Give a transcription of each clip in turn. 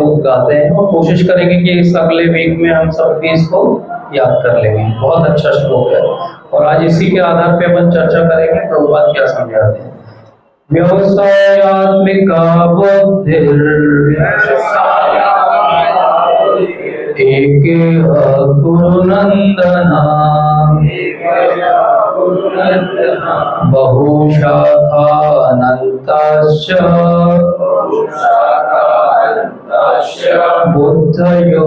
लोग गाते हैं और कोशिश करेंगे कि इस अगले वीक में हम सब भी इसको याद कर लेंगे। बहुत अच्छा श्लोक है और आज इसी के आधार पे अपन चर्चा करेंगे प्रभुपाद क्या समझाते हैं। व्यवसायात्मिका बुद्धिर् एकेह गुरुनंदना बहुशाखानन्ताश्च बुद्धयो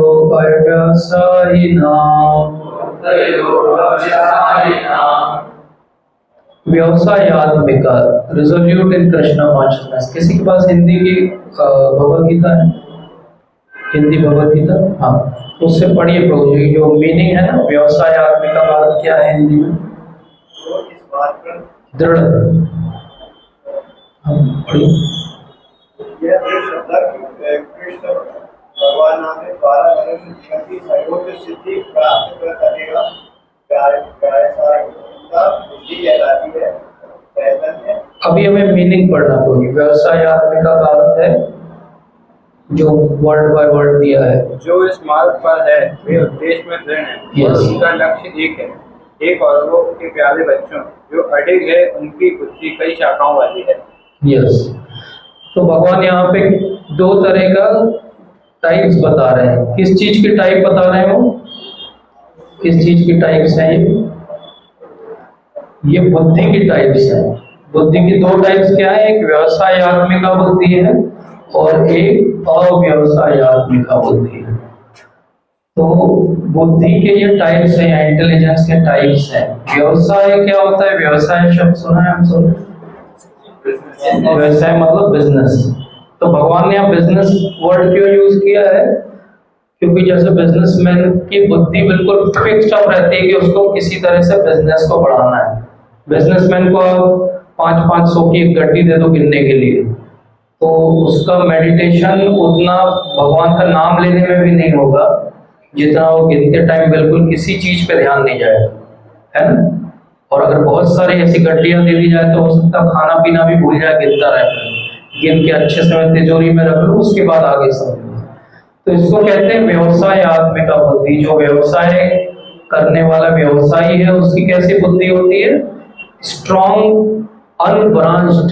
व्यवसायात्मिका रिजोल्यूट इन कृष्णा कॉन्शियसनेस। किसी के पास हिंदी की भगवत गीता है? हिंदी भगवत गीता, हाँ, उससे पढ़िए प्रभु जी जो मीनिंग है ना व्यवसायात्मिका का अर्थ क्या है हिंदी में? दृढ़। कृष्ण भगवान ने 12 मनुष्य जीवन की सर्वोच्च सिद्धि प्राप्त कर सकेगा। बुद्धि कहलाती है। अभी हमें मीनिंग पढ़ना होगी। व्यवसायात्मिका का अर्थ है जो वर्ड बाय वर्ड दिया है, जो इस मार्ग पर है वे उद्देश्य में दृढ़ है और उनका लक्ष्य एक है। एक औरों के प्यारे बच्चों जो अडिग है उनकी बुद्धि कई शाखाओं वाली है। यस, तो भगवान यहाँ पे दो तरह का टाइप्स बता रहे हैं। किस चीज की टाइप बता रहे हैं वो? किस चीज की टाइप्स हैं ये बुद्धि की टाइप्स हैं। बुद्धि की दो टाइप्स क्या है? एक व्यवसायात्मिका बुद्धि है और एक अव्यवसायात्मिका बुद्धि है। तो बुद्धि के ये टाइप्स हैं, इंटेलिजेंस के टाइप्स हैं। व्यवसाय क्या होता है? व्यवसाय शब्द सुना है हम सब? व्यवसाय मतलब बिजनेस। तो भगवान ने यहाँ बिजनेस वर्ड क्यों यूज किया है? क्योंकि जैसे बिजनेसमैन की बुद्धि बिल्कुल फिक्स्ड अप रहती है कि उसको किसी तरह से बिजनेस को बढ़ाना है। बिजनेसमैन को 500 की एक गड्डी दे दो गिनने के लिए, तो उसका मेडिटेशन उतना भगवान का नाम लेने में भी नहीं होगा जितना वो गिनते टाइम बिल्कुल किसी चीज पे ध्यान नहीं जाएगा, है ना? और अगर बहुत सारी ऐसी गड्डियां दे दी जाए तो हो सकता है खाना पीना भी भूल जाए, गिनता रहता है। गिन के अच्छे से तिजोरी में रख लो, उसके बाद आगे समझो। तो इसको कहते हैं व्यवसायात्मिका बुद्धि। जो व्यवसाय करने वाला व्यवसायी है उसकी कैसी बुद्धि होती है? Strong, unbranched.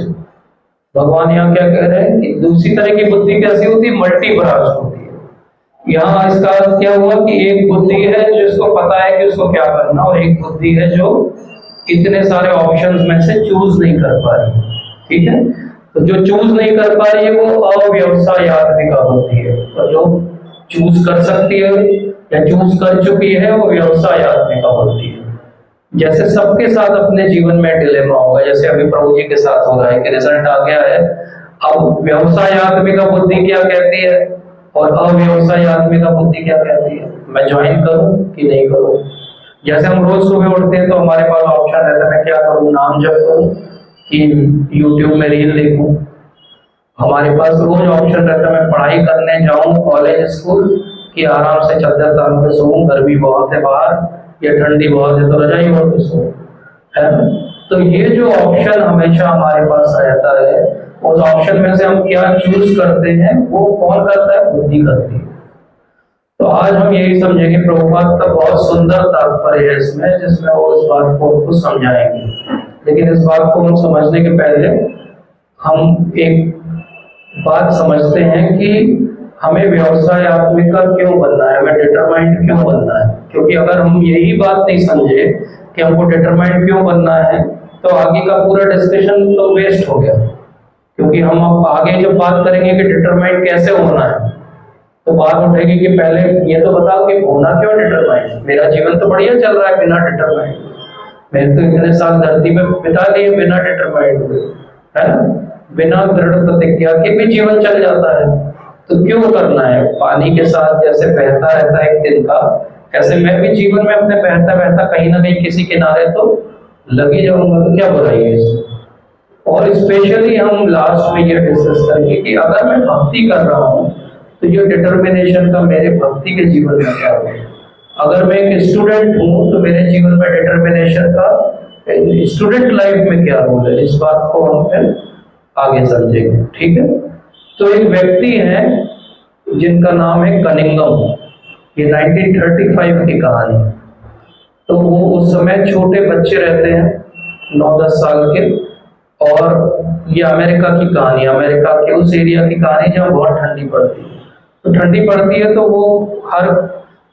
भगवान यहाँ क्या कह रहे हैं कि दूसरी तरह की बुद्धि कैसी होती है? मल्टी ब्रांच्ड होती है। यहाँ इसका अर्थ क्या हुआ कि एक बुद्धि है जिसको पता है कि उसको क्या करना, और एक बुद्धि है जो इतने सारे ऑप्शंस में से चूज नहीं कर पा रही। ठीक है, तो जो चूज नहीं कर पा रही है वो अव्यवसायात्मिका बुद्धि है, और जो चूज कर सकती है या चूज कर चुकी है वो व्यवसायात्मिका बुद्धि है। जैसे सबके साथ अपने जीवन में डिलेमा होगा, जैसे अभी प्रभु जी के साथ हो रहा है कि रिजल्ट आ गया है। अब व्यवसायात्मिका बुद्धि क्या कहती है और अव्यवसायात्मिका बुद्धि क्या कहती है? मैं ज्वाइन करूं कि नहीं करूं? जैसे हम रोज सुबह उठते हैं तो हमारे पास ऑप्शन रहता है, मैं क्या करूं, नाम जप करूं कि यूट्यूब में रील देखूं। हमारे पास रोज ऑप्शन रहता है, मैं पढ़ाई करने जाऊं कॉलेज स्कूल कि आराम से चादर तान के सोऊं, गर्मी बहुत है बाहर या ठंडी बहुत है तो रजाई ओढ़ के सोऊं, है ना? तो ये जो ऑप्शन हमेशा हमारे पास रहता है, उस ऑप्शन में से हम क्या चूज करते हैं वो कौन करता है? बुद्धि करती है। तो आज हम यही समझेंगे। प्रभुपाद का बहुत सुंदर तात्पर्य है इसमें, जिसमें वो इस बात को उनको समझाएंगे। लेकिन इस बात को हम समझने के पहले हम एक बात समझते हैं कि हमें व्यवसायात्मिका क्यों बनना है, हमें डिटरमाइंड क्यों बनना है। क्योंकि अगर हम यही बात नहीं समझे कि हमको डिटरमाइंड क्यों बनना है तो आगे का पूरा डिस्कशन तो वेस्ट हो गया। क्योंकि हम अब आगे जब बात करेंगे कि डिटरमाइंड कैसे होना है तो बात उठेगी कि पहले ये तो बताओ कि होना क्यों डिटरमाइंड। मेरा जीवन तो बढ़िया चल रहा है बिना डिटरमाइंड, मैंने तो इतने साल धरती में बिता लिए बिना डिटरमाइंड हुए, है ना? बिना दृढ़ प्रतिज्ञा के भी जीवन चल जाता है, तो क्यों करना है? पानी के साथ जैसे बहता रहता है एक दिन का, ऐसे मैं भी जीवन में अपने बहता बहता कहीं ना कहीं किसी किनारे तो लग ही जाऊंगा। तो क्या बुराई है इसमें? और स्पेशली हम लास्ट में ये डिस्कस करेंगे कि अगर मैं भक्ति कर रहा हूँ तो ये डिटर्मिनेशन का मेरे भक्ति के जीवन में क्या है। अगर मैं एक स्टूडेंट हूँ तो मेरे जीवन में डिटर्मिनेशन का स्टूडेंट लाइफ में क्या रोल है, इस बात को हम फिर आगे समझेंगे। ठीक है, तो एक व्यक्ति है जिनका नाम है कनिंगम। ये 1935 की कहानी है। तो वो उस समय छोटे बच्चे रहते हैं 9-10 साल के, और ये अमेरिका की कहानी है, अमेरिका के उस एरिया की कहानी जहाँ बहुत ठंडी पड़ती है। तो ठंडी पड़ती है तो वो हर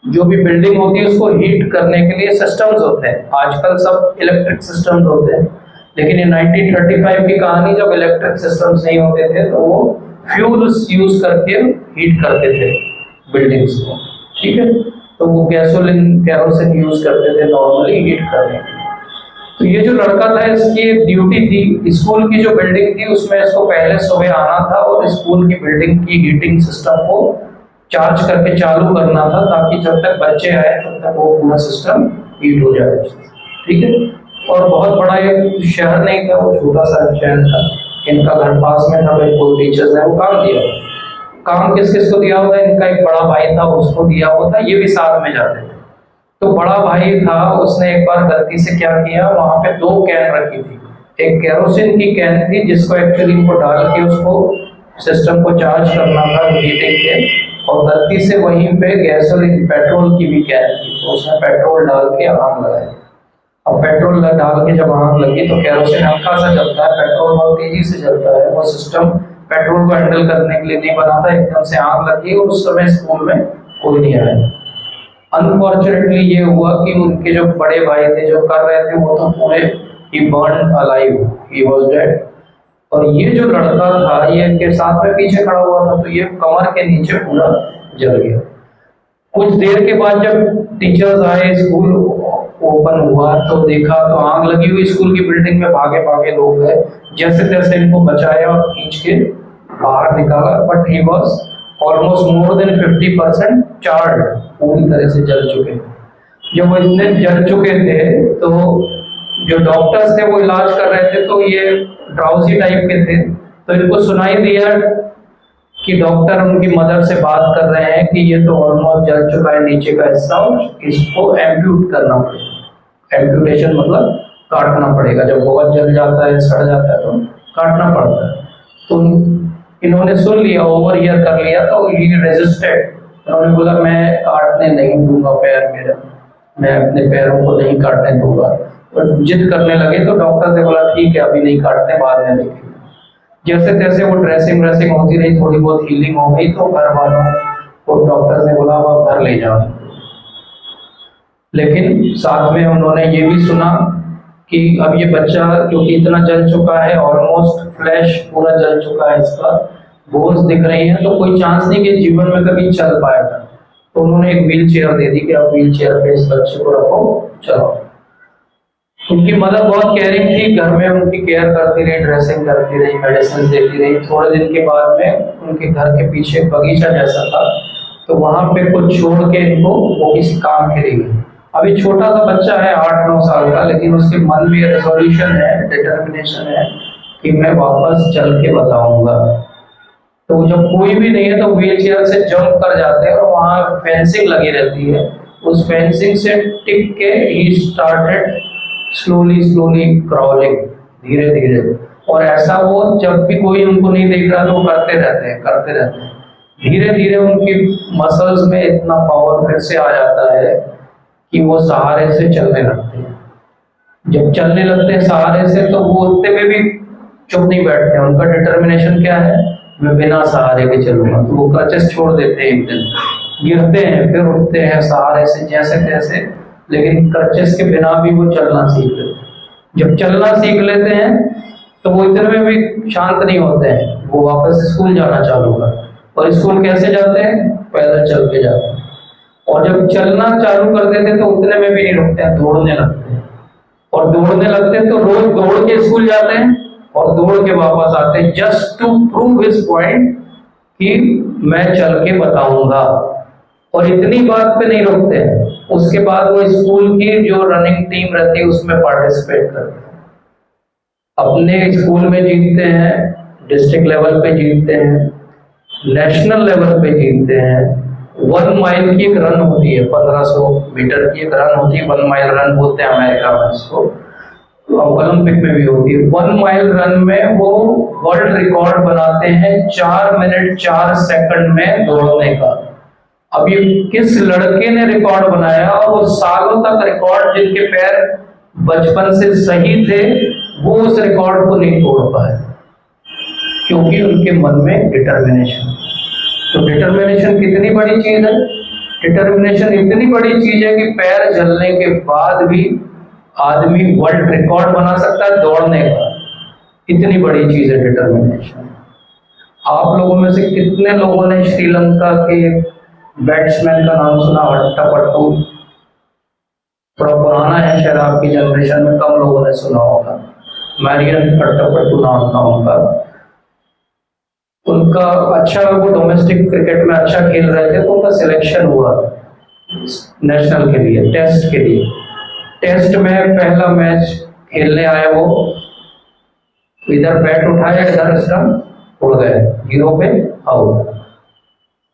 जो भी बिल्डिंग होती है उसको हीट करने के लिए सिस्टम्स होते हैं। आजकल सब इलेक्ट्रिक सिस्टम्स होते हैं, लेकिन ये 1935 की कहानी जब इलेक्ट्रिक सिस्टम्स नहीं होते थे तो वो फ्यूल्स यूज करके हीट करते थे बिल्डिंग्स को। ठीक है, तो वो गैसोलिन कैरोसिन यूज करते थे नॉर्मली हीट करने के लिए। तो ये जो लड़का था इसकी एक ड्यूटी थी, स्कूल की जो बिल्डिंग थी उसमें इसको पहले सुबह आना था और स्कूल की बिल्डिंग की हीटिंग सिस्टम को चार्ज करके चालू करना था, ताकि जब तक बच्चे आए तब तक वो पूरा सिस्टम हीट हो जाए। ठीक है, और बहुत बड़ा एक शहर नहीं था, वो छोटा सा शहर था, इनका घर पास में था। बिल्कुल टीचर्स ने वो काम दिया। काम किस किस को दिया हुआ है, इनका एक बड़ा भाई था उसको दिया हुआ था, ये भी साथ में जाते थे। तो बड़ा भाई था, उसने एक बार गलती से क्या किया, वहां पे 2 कैन रखी थी। एक केरोसिन की कैन थी जिसको एक्चुअली को डाल के उसको सिस्टम को चार्ज करना था हीटिंग के, और गलती से वहीं पे गैसोलीन पेट्रोल की भी कैन थी, तो उसने पेट्रोल डाल के आग लगाई। अब पेट्रोल डाल के जब आग लगी तो केरोसिन हल्का सा जलता है, पेट्रोल बहुत तेजी से जलता है। वो सिस्टम पेट्रोल को हैंडल करने के लिए नहीं बना था, एकदम से आग लगी और उस समय स्कूल में कोई नहीं आया। अनफॉर्चुनेटली ये हुआ कि उनके जो बड़े भाई थे जो कर रहे थे वो तो पूरे ही burn alive, he was dead. और ये जो लड़का था ये इनके साथ में पीछे खड़ा हुआ था, तो ये कमर के नीचे पूरा जल गया। कुछ देर के बाद जब टीचर्स आए, स्कूल ओपन हुआ तो देखा तो आग लगी हुई स्कूल की बिल्डिंग में। भागे भागे लोग गए, जैसे तैसे इनको बचाया और खींच के बाहर निकाला, but he was almost more than 50% charred, पूरी तरह से जल चुके। जब वो इतने जल चुके थे तो जो डॉक्टर्स थे वो इलाज कर रहे थे, तो ये ड्राउजी टाइप के थे, तो इनको सुनाई दिया कि डॉक्टर उनकी मदर से बात कर रहे हैं कि ये तो ऑलमोस्ट जल चुका है नीचे का हिस्सा, इसको एम्प्यूट करना पड़ेगा। एम्प्यूटेशन मतलब काटना पड़ेगा, जब बहुत जल जाता है, सड़ जाता है तो काटना पड़ता है। तो इन्होंने सुन लिया, ओवर हियर कर लिया, तो ही रेजिस्टेड। उन्होंने बोला मैं काटने नहीं दूंगा पैर मेरा, मैं अपने पैरों को नहीं काटने दूंगा। और जिद करने लगे तो डॉक्टर ने बोला ठीक है अभी नहीं काटते, बाद में देखेंगे। जैसे तैसे वो ड्रेसिंग होती रही, थोड़ी बहुत हीलिंग हो गई, तो घर वालों को डॉक्टर ने बोला अब घर ले जाओ। लेकिन साथ में उन्होंने ये भी सुना कि अब ये बच्चा क्योंकि इतना जल चुका है, ऑलमोस्ट फ्लैश पूरा जल चुका है, इसका बोन्स दिख रही है, तो कोई चांस नहीं कि जीवन में कभी चल पाएगा। तो उन्होंने एक व्हील चेयर दे दी कि आप व्हील चेयर पे इस बच्चे को रखो, चलो। उनकी मदर बहुत केयरिंग थी, घर में उनकी केयर करती रही, ड्रेसिंग करती रही, मेडिसिन देती रही। थोड़े दिन के बाद में उनके घर के पीछे एक बगीचा जैसा था, तो वहां पे कुछ छोड़ के इनको वो किसी काम के लिए गई। अभी छोटा सा बच्चा है 8-9 साल का, लेकिन उसके मन में रेजोल्यूशन है, डिटर्मिनेशन है कि मैं वापस चल के बताऊंगा। तो जब कोई भी नहीं है तो व्हील चेयर से जंप कर जाते हैं, और वहाँ फेंसिंग लगी रहती है, उस फेंसिंग से टिक के ही स्टार्टेड स्लोली क्राउलिंग, धीरे धीरे। और ऐसा वो जब भी कोई उनको नहीं देख रहा तो वो करते रहते हैं। धीरे धीरे उनकी मसल्स में इतना पावर फिर से आ जाता है कि वो सहारे से चलने लगते हैं। जब चलने लगते हैं सहारे से, तो वो उठते में भी चुप नहीं बैठते हैं। उनका डिटर्मिनेशन क्या है, मैं बिना सहारे के चलूंगा। तो वो क्रचेस छोड़ देते हैं, एक दिन गिरते हैं, फिर उठते हैं सहारे से जैसे तैसे, लेकिन क्रचेस के बिना भी वो चलना सीख लेते हैं। जब चलना सीख लेते हैं तो वो इतने में भी शांत नहीं होते हैं, वो वापस स्कूल जाना चालू कर। और स्कूल कैसे जाते हैं, पैदल चल के जाते हैं। और जब चलना चालू कर देते हैं तो उतने में भी नहीं रुकते हैं, दौड़ने लगते हैं। और दौड़ने लगते हैं तो रोज दौड़ के स्कूल जाते हैं और दौड़ के वापस आते हैं, just to prove his point कि मैं चल के बताऊंगा। और इतनी बात पे नहीं रुकते हैं, उसके बाद वो स्कूल की जो रनिंग टीम रहती है उसमें पार्टिसिपेट करते हैं, अपने स्कूल में जीतते हैं, डिस्ट्रिक्ट लेवल पे जीतते हैं, नेशनल लेवल पे जीतते हैं। 1 माइल की एक रन होती है, 1500 मीटर की एक रन होती है, 1 माइल रन बोलते हैं अमेरिका में इसको। ओलंपिक में भी होती है। 1 माइल रन में वो वर्ल्ड रिकॉर्ड बनाते हैं 4 मिनट 4 सेकंड में दौड़ने का। अब ये किस लड़के ने रिकॉर्ड बनाया, और वो सालों तक रिकॉर्ड, जिनके पैर बचपन से सही थे, वो उस रिकॉर्ड को नहीं तोड़ पाए, क्योंकि उनके मन में डिटर्मिनेशन। तो डिटर्मिनेशन कितनी बड़ी चीज है। डिटर्मिनेशन इतनी बड़ी चीज है कि पैर जलने के बाद भी आदमी वर्ल्ड रिकॉर्ड बना सकता है दौड़ने का। इतनी बड़ी चीज है डिटर्मिनेशन। आप लोगों में से कितने लोगों ने श्रीलंका के बैट्समैन का नाम सुना, अट्टापट्टू? थोड़ा पुराना है शायद, आपकी जनरेशन में कम लोगों ने सुना होगा। मैरियन अट्टापट्टू नाम था उनका। उनका अच्छा, वो डोमेस्टिक क्रिकेट में अच्छा खेल रहे थे, तो उनका सिलेक्शन हुआ नेशनल के लिए, टेस्ट के लिए। टेस्ट में पहला मैच खेलने आए वो, इधर बैट उठाया, इधर स्टंप उड़ गए, 0 पे आउट।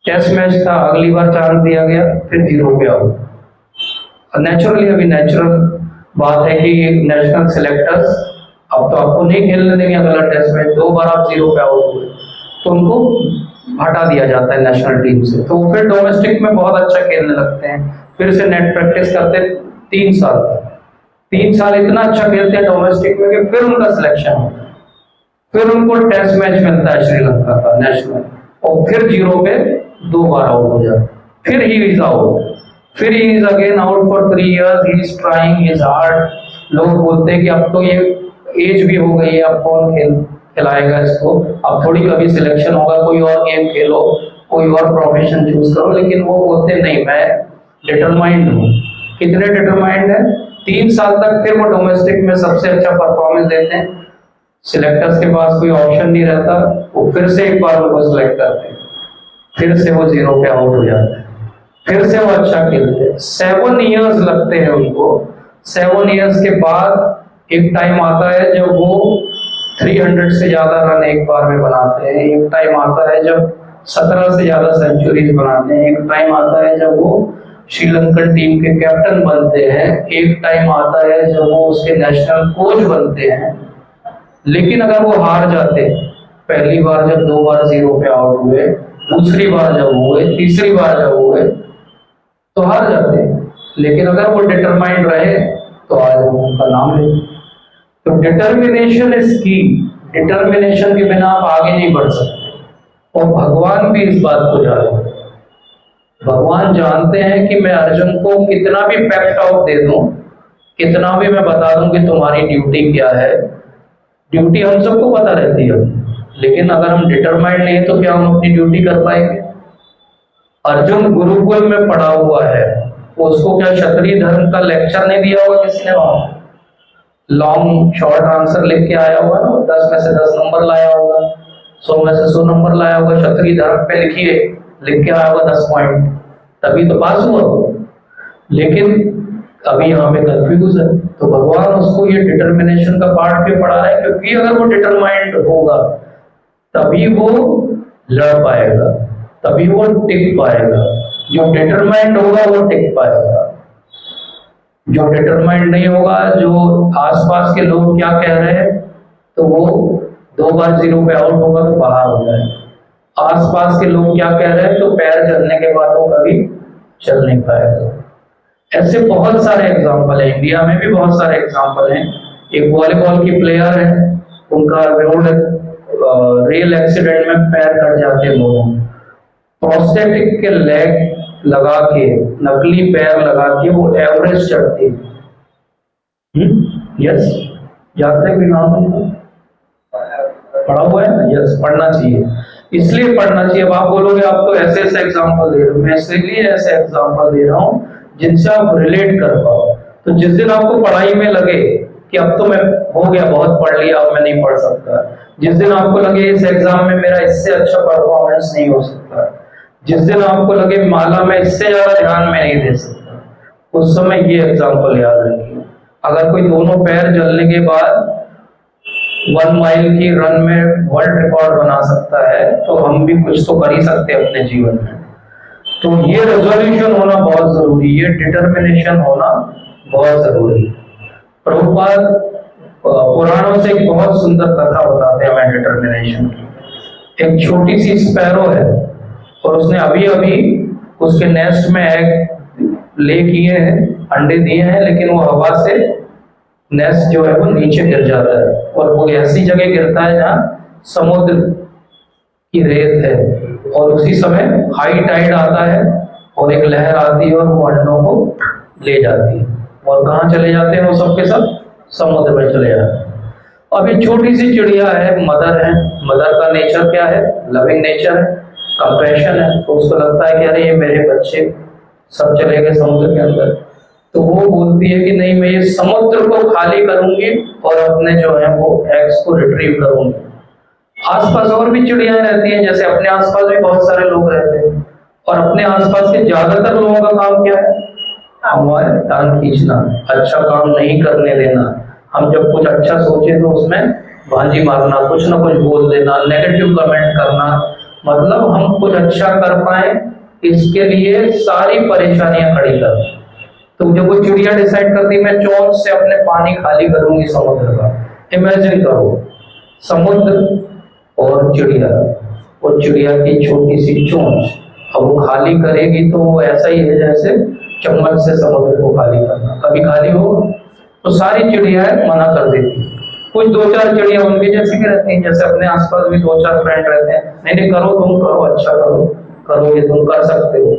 टेस्ट मैच था, अगली बार चांस दिया गया, फिर 0 पे आउट। नेचुरली, अभी नेचुरल बात है कि नेशनल सिलेक्टर्स अब तो आपको नहीं खेलने देंगे अगला टेस्ट मैच, 2 बार आप 0 पे आउट हुए तो उनको हटा दिया जाता है नेशनल टीम से। तो फिर डोमेस्टिक में बहुत अच्छा खेलने लगते हैं, फिर से नेट प्रैक्टिस करते 3 साल तक। 3 साल इतना अच्छा खेलते हैं डोमेस्टिक में कि फिर उनका सिलेक्शन होता है, फिर उनको टेस्ट मैच मिलता है श्रीलंका का नेशनल, और फिर 0 पे 2 बार आउट हो जाता, फिर ही इज आउट, फिर he is again out for 3 years, he is trying his hard. लोग बोलते हैं कि अब तो ये एज भी हो गई है, अब कौन खिलाएगा इसको, अब थोड़ी कभी सिलेक्शन होगा, कोई और गेम खेलो, कोई और प्रोफेशन चूज करो। लेकिन वो बोलते नहीं, मैं डिटरमाइंड हूँ। कितने डिटरमाइंड है? 3 साल तक फिर वो डोमेस्टिक में सबसे अच्छा परफॉर्मेंस देते हैं, सिलेक्टर्स के पास कोई ऑप्शन नहीं रहता, वो फिर से एक बार उनको सिलेक्ट करते हैं, फिर से वो 0 पे आउट हो जाते हैं, फिर से वो अच्छा खेलते हैं। 7 इयर्स लगते हैं उनको। 7 इयर्स के बाद एक टाइम आता है जब वो 300 से ज्यादा रन एक बार में बनाते हैं, एक टाइम आता है जब 17 से ज्यादा सेंचुरीज बनाते हैं, एक टाइम आता है जब वो श्रीलंकन टीम के कैप्टन बनते हैं, एक टाइम आता है जब वो उसके नेशनल कोच बनते हैं। लेकिन अगर वो हार जाते, पहली बार जब 2 बार 0 पे आउट हुए, दूसरी बार जब हुए, तीसरी बार जब हुए, तो हार जाते। लेकिन अगर वो डिटरमाइंड रहे तो आज हम उनका नाम लें। तो डिटर्मिनेशन इज की। डिटर्मिनेशन के बिना आप आगे नहीं बढ़ सकते, और भगवान भी इस बात को जानते हैं। भगवान जानते हैं कि मैं अर्जुन को कितना भी पैक्ट आउट दे दूं, कितना भी मैं बता दूं कि तुम्हारी ड्यूटी क्या है, ड्यूटी हम सबको पता रहती है, लेकिन अगर हम डिटरमाइंड नहीं तो क्या हम अपनी ड्यूटी कर पाएंगे? अर्जुन गुरुकुल में पढ़ा हुआ है, उसको क्या क्षत्रिय धर्म का लेक्चर नहीं दिया होगा किसी ने? वहां लॉन्ग शॉर्ट आंसर लिख के आया होगा ना, 10 में से 10 नंबर लाया होगा, 100 में से 100 नंबर लाया होगा, क्षत्रिय धर्म पे लिखिए, लिख के आया होगा 10 पॉइंट, तभी तो पास हुआ। लेकिन अभी यहाँ पे कंफ्यूज है। तो भगवान उसको ये डिटर्मिनेशन का पार्ट क्यों पढ़ा रहा है? क्योंकि अगर वो डिटरमाइंड होगा तभी वो लड़ पाएगा, तभी वो टिक पाएगा। जो डिटरमाइंड होगा वो टिक पाएगा, जो डिटरमाइंड नहीं होगा, जो आसपास के लोग क्या कह रहे हैं, तो वो 2 बार 0 पे आउट होगा तो बाहर हो जाएगा। आसपास के लोग क्या कह रहे हैं, तो पैर चलने के बाद वो कभी चल नहीं पाएगा। ऐसे बहुत सारे एग्जाम्पल है, इंडिया में भी बहुत सारे एग्जाम्पल हैं। एक वॉलीबॉल की प्लेयर है, उनका रोड रेल एक्सीडेंट में पैर कट जाते हैं लोगों, प्रोस्थेटिक के लेग लगा के, नकली पैर लगा के वो एवरेस्ट चढ़ती है। यस, जानते भी नाम पढ़ा हुआ है ना? यस, पढ़ना चाहिए, इसलिए पढ़ना चाहिए। अब आप बोलोगे आप तो ऐसे ऐसे एग्जाम्पल दे रहे हो, मैं इसलिए ऐसे एग्जाम्पल दे रहा हूँ जिनसे आप रिलेट कर पाओ। तो जिस दिन आपको पढ़ाई में लगे कि अब तो मैं हो गया, बहुत पढ़ लिया, अब मैं नहीं पढ़ सकता, जिस दिन आपको लगे इस एग्जाम में मेरा इससे अच्छा परफॉर्मेंस नहीं हो सकता, जिस दिन आपको लगे माला में इससे ज्यादा ध्यान में नहीं दे सकता, उस समय ये एग्जाम्पल याद रखिए। अगर कोई दोनों पैर जलने के बाद 1 माइल की रन में वर्ल्ड रिकॉर्ड बना सकता है, तो हम भी कुछ तो कर ही सकते हैं अपने जीवन में। तो ये रेजोल्यूशन होना बहुत जरूरी है, डिटर्मिनेशन होना बहुत जरूरी है। प्रभुपाद पुराणों से एक बहुत सुंदर कथा बताते हैं हमें डिटर्मिनेशन की। एक छोटी सी स्पैरो है और उसने अभी अभी उसके नेस्ट में एग ले किए हैं, अंडे दिए हैं, लेकिन वो हवा से नेस्ट जो है वो नीचे गिर जाता है और वो ऐसी जगह गिरता है जहाँ समुद्र की रेत है और उसी समय हाई टाइड आता है और एक लहर आती है और वो अंडों को ले जाती है और कहाँ चले जाते हैं वो सबके सब समुद्र में चले जाते हैं। अब ये छोटी सी चिड़िया है, मदर है, मदर का नेचर क्या है? लविंग नेचर है, कंपैशन है। तो उसको लगता है कि अरे ये मेरे बच्चे सब चले गए समुद्र के अंदर, तो वो बोलती है कि नहीं, मैं ये समुद्र को खाली करूंगी और अपने जो है वो एग्स को रिट्रीव करूंगी। आसपास और भी चिड़ियाएं रहती हैं, जैसे अपने आसपास भी बहुत सारे लोग रहते हैं और अपने आसपास के ज्यादातर लोगों का काम क्या है? हमारे टांग खींचना, अच्छा काम नहीं करने देना। हम जब कुछ अच्छा सोचे तो उसमें बाजी मारना, कुछ ना कुछ बोल देना, नेगेटिव कमेंट करना, मतलब हम कुछ अच्छा कर पाए इसके लिए सारी परेशानियां खड़ी कर। तो जब वो चिड़िया डिसाइड करती मैं चोंच से अपने पानी खाली करूंगी समुद्र का, इमेजिन करो समुद्र और चिड़िया, और चिड़िया की छोटी सी चोंच, अब वो खाली करेगी तो वो ऐसा ही है जैसे चम्मच से समुद्र को खाली करना, कभी खाली हो तो सारी चिड़ियाएं मना कर देती। कुछ दो चार चिड़िया उनके जैसे भी रहती हैं, जैसे अपने आसपास भी दो चार फ्रेंड रहते हैं, नहीं नहीं करो, तुम करो, अच्छा करो, करोगे तुम कर सकते हो,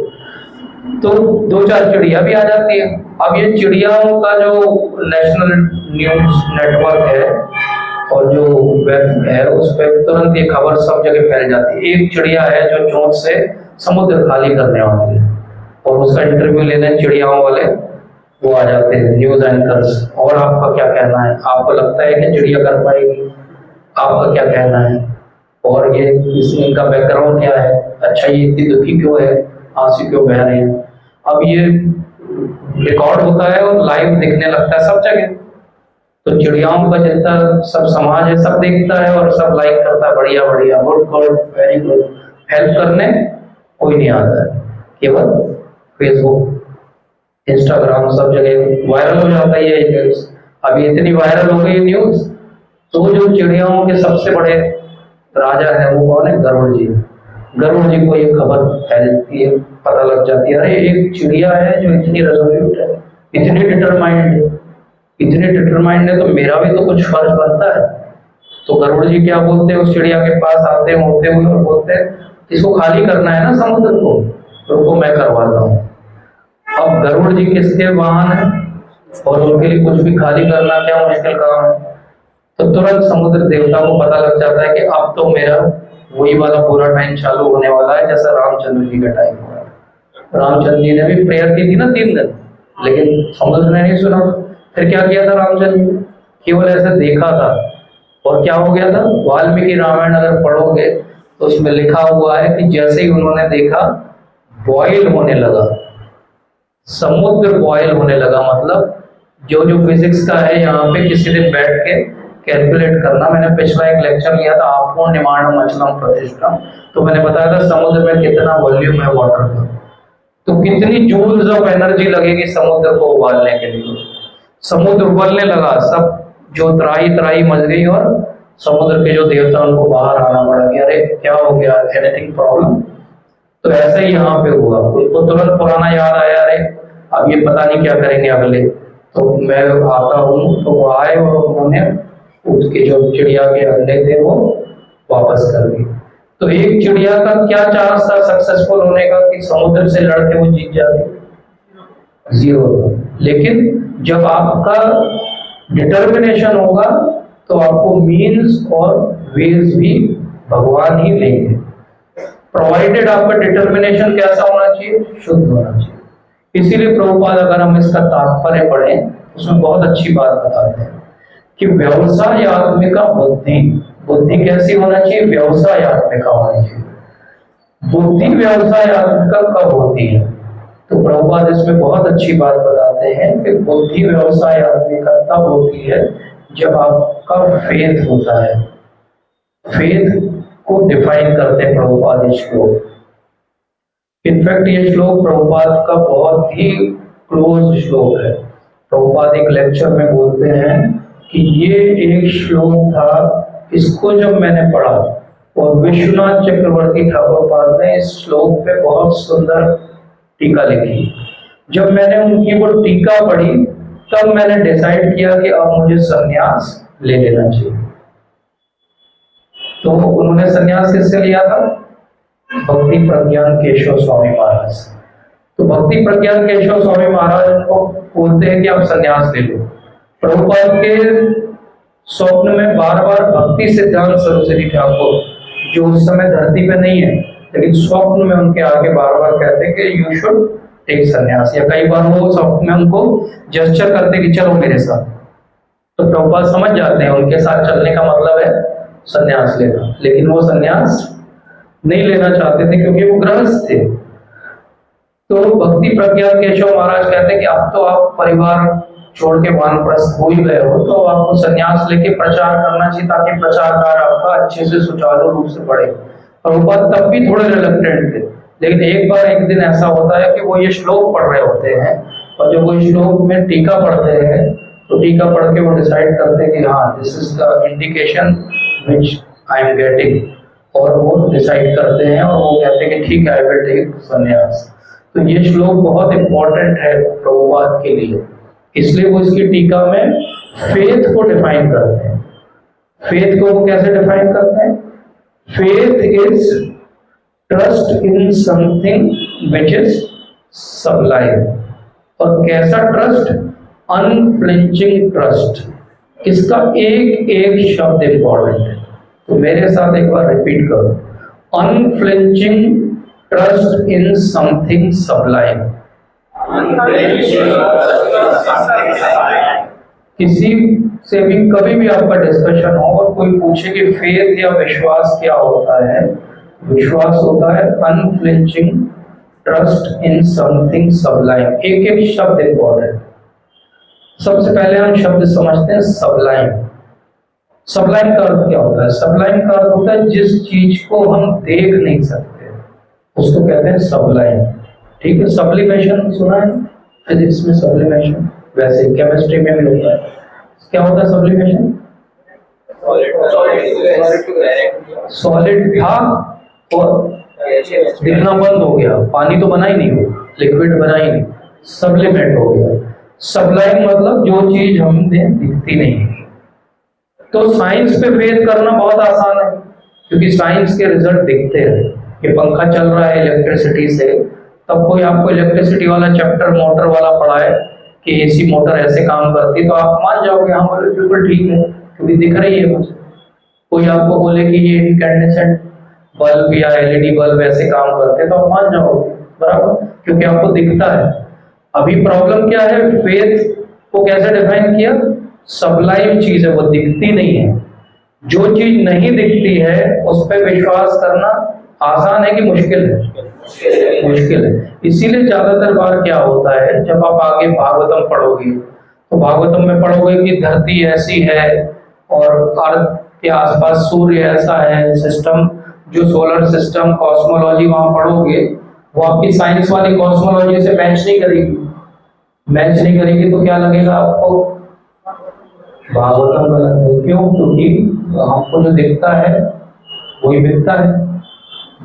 तो दो चार चिड़िया भी आ जाती है। अब ये चिड़ियाओं का जो नेशनल न्यूज नेटवर्क है और जो वेब है उस पर तुरंत ये खबर सब जगह फैल जाती है, एक चिड़िया है जो चोंच से समुद्र खाली करने वाली है, और उसका इंटरव्यू लेने चिड़ियाओं वाले वो आ जाते हैं, न्यूज एंकर्स। और आपका क्या कहना है? आपको लगता है कि चिड़िया कर पाएगी? आपका क्या कहना है? और ये इनका बैकग्राउंड क्या है? अच्छा, ये इतनी दुखी क्यों है, आंसू क्यों बह रहे हैं? अब ये रिकॉर्ड होता है और लाइव दिखने लगता है सब जगह, तो चिड़ियाओं का जितना सब समाज है सब देखता है और सब लाइक करता है, बढ़िया बढ़िया, good good, very good. Help करने कोई नहीं आता है, केवल फेसबुक, इंस्टाग्राम, सब जगह वायरल हो जाता है ये न्यूज। अभी इतनी वायरल हो गई न्यूज, तो जो चिड़ियाओं के सबसे बड़े राजा है वो कौन है? गरुड़ जी। गरुड़ जी को ये खबर फैलती है, पता लग जाती है, अरे एक चिड़िया है जो इतनी रेजोल्यूट है, इतनी डिटरमाइंड है, इतने डिटरमाइंड है, तो मेरा भी तो कुछ फर्ज बनता है। तो गरुड़ जी क्या बोलते हैं, उस चिड़िया के पास आते होते हुए और बोलते हैं इसको खाली करना है ना समुद्र को, रुको मैं करवाता हूँ। अब गरुड़ जी किसके वाहन है और उनके लिए कुछ भी खाली करना क्या मुश्किल काम है। तो तुरंत समुद्र देवता को पता लग जाता है कि अब तो मेरा वही वाला पूरा टाइम चालू होने वाला है जैसा रामचंद्र जी का टाइम हुआ। रामचंद्र जी ने भी प्रेयर की थी ना 3 दिन, लेकिन समुद्र ने नहीं सुना। फिर क्या किया था रामचंद्र जी? केवल ऐसे देखा था और क्या हो गया था? वाल्मीकि रामायण अगर पढ़ोगे तो उसमें लिखा हुआ है कि जैसे ही उन्होंने देखा बॉयल होने लगा, समुद्र बॉयल होने लगा। मतलब जो जो फिजिक्स का है यहाँ पे किसी दिन बैठ के कैलकुलेट करना, मैंने पिछला एक लेक्चर लिया था आपको निर्माण मचलम प्रतिष्ठा, तो मैंने बताया था समुद्र में कितना वॉल्यूम है वाटर का, तो कितनी जूल्स ऑफ एनर्जी लगेगी समुद्र को उबालने के लिए। समुद्र उबलने लगा, सब जो त्राही त्राही मच गई और समुद्र के जो देवता उनको बाहर आना पड़ा कि अरे क्या हो गया, एनीथिंग प्रॉब्लम। तो ऐसे ही यहाँ पे हुआ, उसको तुरंत पुराना याद आया, अरे अब ये पता नहीं क्या करेंगे अगले, तो मैं आता हूँ। तो वो आए और उन्होंने उसके जो चिड़िया के अंडे थे वो वापस कर दिए। तो एक चिड़िया का क्या चांस था सक्सेसफुल होने का कि समुद्र से लड़के वो जीत जाती? 0 था। लेकिन जब आपका डिटर्मिनेशन होगा तो आपको मीन्स और वेज भी भगवान ही देंगे, प्रोवाइडेड आपका डिटर्मिनेशन कैसा होना चाहिए? शुद्ध होना चाहिए। इसीलिए प्रभुपाद, अगर हम इसका तात्पर्य पढ़ें उसमें बहुत अच्छी बात बताते हैं कि व्यवसायत्मिका बुद्धि, बुद्धि कैसी होना चाहिए? व्यवसायत्मिका होनी चाहिए। बुद्धि व्यवसायत्मिका कब होती है? तो प्रभुपाद इसमें बहुत अच्छी बात बताते हैं कि बुद्धि व्यवसायत्मिका तब होती है जब आपका फेथ होता है। फेथ को डिफाइन करते हैं प्रभुपाद ये श्लोक। इनफैक्ट ये श्लोक प्रभुपाद का बहुत ही क्लोज श्लोक है। प्रभुपाद एक लेक्चर में बोलते हैं कि ये एक श्लोक था, इसको जब मैंने पढ़ा और विश्वनाथ चक्रवर्ती ठाकुर पाद ने इस श्लोक पे बहुत सुंदर टीका लिखी। जब मैंने उनकी वो टीका पढ़ी तब मैंने डिसाइड किया कि अब मुझे संन्यास ले लेना चाहिए। तो उन्होंने संन्यास किससे लिया था? भक्ति प्रज्ञान केशव स्वामी महाराज। तो भक्ति प्रज्ञान केशव स्वामी महाराज उनको बोलते हैं कि आप संन्यास ले लो। प्रभुपाद के स्वप्न में बार बार भक्ति सिद्धांत सरस्वती ठाकुर, जो उस समय धरती पे नहीं है, लेकिन स्वप्न में उनके आगे बार बार कहते हैं कि यू शुड टेक संन्यास, या कई बार वो स्वप्न में उनको जेस्चर करते कि चलो मेरे साथ। तो प्रभुपाद समझ जाते हैं उनके साथ चलने का मतलब है संन्यास लेना, लेकिन वो संन्यास नहीं लेना चाहते थे क्योंकि वो गृहस्थ थे। तो भक्ति प्रज्ञान केशव महाराज कहते हैं कि अब तो आप परिवार छोड़ के वानप्रस्थ हो ही गए हो, तो आपको संन्यास लेके प्रचार करना चाहिए ताकि प्रचार कार्य आपका अच्छे से सुचारू रूप से बढ़े। प्रभुपाद तब भी थोड़े रिलक्टेंट थे, लेकिन एक दिन ऐसा होता है कि वो ये श्लोक पढ़ रहे होते हैं, और जब वो श्लोक में टीका पढ़ते हैं तो टीका पढ़ के वो डिसाइड करते हैं कि हाँ, this is the indication which I am getting, और वो डिसाइड करते हैं और वो कहते हैं कि ठीक है, आई विल टेक संन्यास। तो ये श्लोक बहुत इंपॉर्टेंट है प्रभुपाद के लिए, इसलिए वो इसकी टीका में फेथ को डिफाइन करते हैं। फेथ को वो कैसे डिफाइन करते हैं? Faith is trust in something which is Sublime. और कैसा ट्रस्ट? Unflinching trust. इसका एक एक शब्द इंपॉर्टेंट है, तो मेरे साथ एक बार रिपीट करो, unflinching trust in something Sublime. किसी से भी कभी भी आपका डिस्कशन हो और कोई पूछे कि फेथ या विश्वास क्या होता है, विश्वास होता है unflinching trust in something Sublime. एक एक शब्द इंपॉर्टेंट। सबसे पहले हम शब्द समझते हैं सबलाइम। सबलाइम का अर्थ क्या होता है? सबलाइम का अर्थ होता है जिस चीज को हम देख नहीं सकते उसको कहते हैं सबलाइम। ठीक है, सब्लिमेशन सुना है फिजिक्स में? सब्लिमेशन वैसे केमिस्ट्री में भी होता है। क्या होता है सब्लिमेशन? सॉलिड था और दिखना बंद हो गया, पानी तो बना ही नहीं, हो लिक्विड बना ही नहीं, सब्लिमेट हो गया। सबलाइम मतलब जो चीज हमें दिखती नहीं है। तो साइंस पे फेथ करना बहुत आसान है, क्योंकि साइंस के रिजल्ट दिखते हैं। ये पंखा चल रहा है इलेक्ट्रिसिटी से, तब कोई आपको इलेक्ट्रिसिटी वाला चैप्टर मोटर वाला पढ़ाए कि एसी मोटर ऐसे काम करती है, तो आप मान जाओगे हाँ बोले बिल्कुल ठीक है, क्योंकि दिख रही है मुझे। कोई आपको बोले कि ये इनकैंडेसेंट बल्ब या एलईडी बल्ब ऐसे काम करते हैं, तो आप मान जाओगे, बराबर, क्योंकि आपको दिखता है। अभी प्रॉब्लम क्या है? फेथ को कैसे डिफाइन किया? सबलाइम चीज है, वो दिखती नहीं है। जो चीज नहीं दिखती है उस पर विश्वास करना आसान है कि मुश्किल है? मुश्किल है। इसीलिए ज्यादातर बार क्या होता है, जब आप आगे भागवतम पढ़ोगे तो भागवतम में पढ़ोगे कि धरती ऐसी है और अर्थ के आसपास सूर्य ऐसा है, सिस्टम जो सोलर सिस्टम कॉस्मोलॉजी वहां पढ़ोगे वो आपकी साइंस वाली कॉस्मोलॉजी से मैच नहीं करेगी। मैच नहीं करेगी तो क्या लगेगा आपको? भागवतम गलत है। क्यों? क्योंकि हमको जो दिखता है वही दिखता है,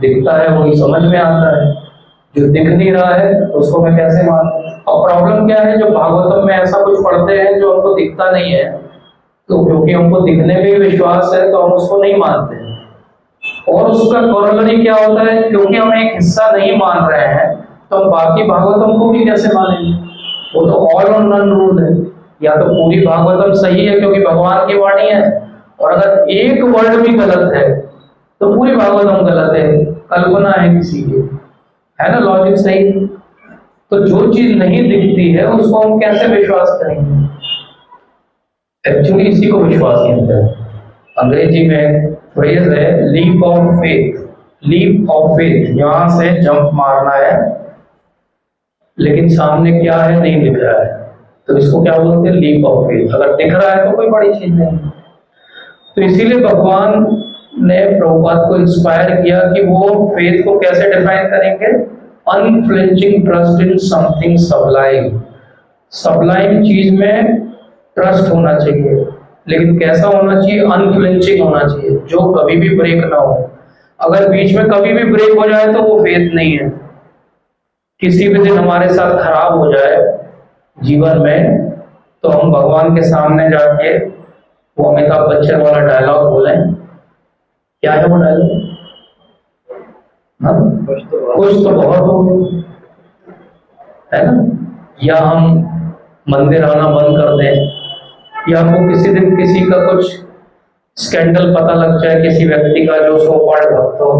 दिखता है वही समझ में आता है, जो दिख नहीं रहा है उसको मैं कैसे मानूं? और प्रॉब्लम क्या है, जो भागवतम में ऐसा कुछ पढ़ते हैं जो हमको दिखता नहीं है, तो क्योंकि हमको दिखने में विश्वास है तो हम उसको नहीं मानते हैं। और उसका कोरोलरी क्या होता है? क्योंकि हम एक हिस्सा नहीं मान रहे हैं तो हम बाकी भागवतम को भी कैसे मानेंगे? वो तो ऑल और नन रूल है। या तो पूरी भागवतम सही है क्योंकि भगवान की वाणी है, और अगर एक वर्ड भी गलत है तो पूरी भागवतम गलत है, कल्पना है किसी की, है ना? लॉजिक सही है। तो जो चीज नहीं दिखती है उसको हम कैसे विश्वास करेंगे? एक्चुअली इसी को विश्वास कहते हैं। अंग्रेजी में फ्रेज है leap of faith. Leap of faith, यहां से जंप मारना है लेकिन सामने क्या है नहीं दिख रहा है, तो इसको क्या बोलते हैं? Leap of faith. अगर दिख रहा है तो कोई बड़ी चीज नहीं। तो इसीलिए भगवान ने प्रभुपाद को इंस्पायर किया कि वो फेथ को कैसे डिफाइन करेंगे? Unflinching trust in something Sublime. Sublime चीज में ट्रस्ट होना चाहिए। लेकिन कैसा होना चाहिए, अनफ्लिंचिंग होना चाहिए, जो कभी भी ब्रेक ना हो। अगर बीच में कभी भी ब्रेक हो जाए तो वो फेथ नहीं है। किसी भी दिन हमारे साथ खराब हो जाए जीवन में, तो हम भगवान के सामने जाके वो अमिताभ बच्चन वाला डायलॉग बोलें। क्या है वो डायलॉग? हाँ, कुछ तो बहुत हो गया, है ना? या हम मंदिर आना बंद कर दें, या वो किसी दिन किसी का कुछ स्कैंडल पता लग जाए किसी व्यक्ति का जो सो पड़ भक्त हो,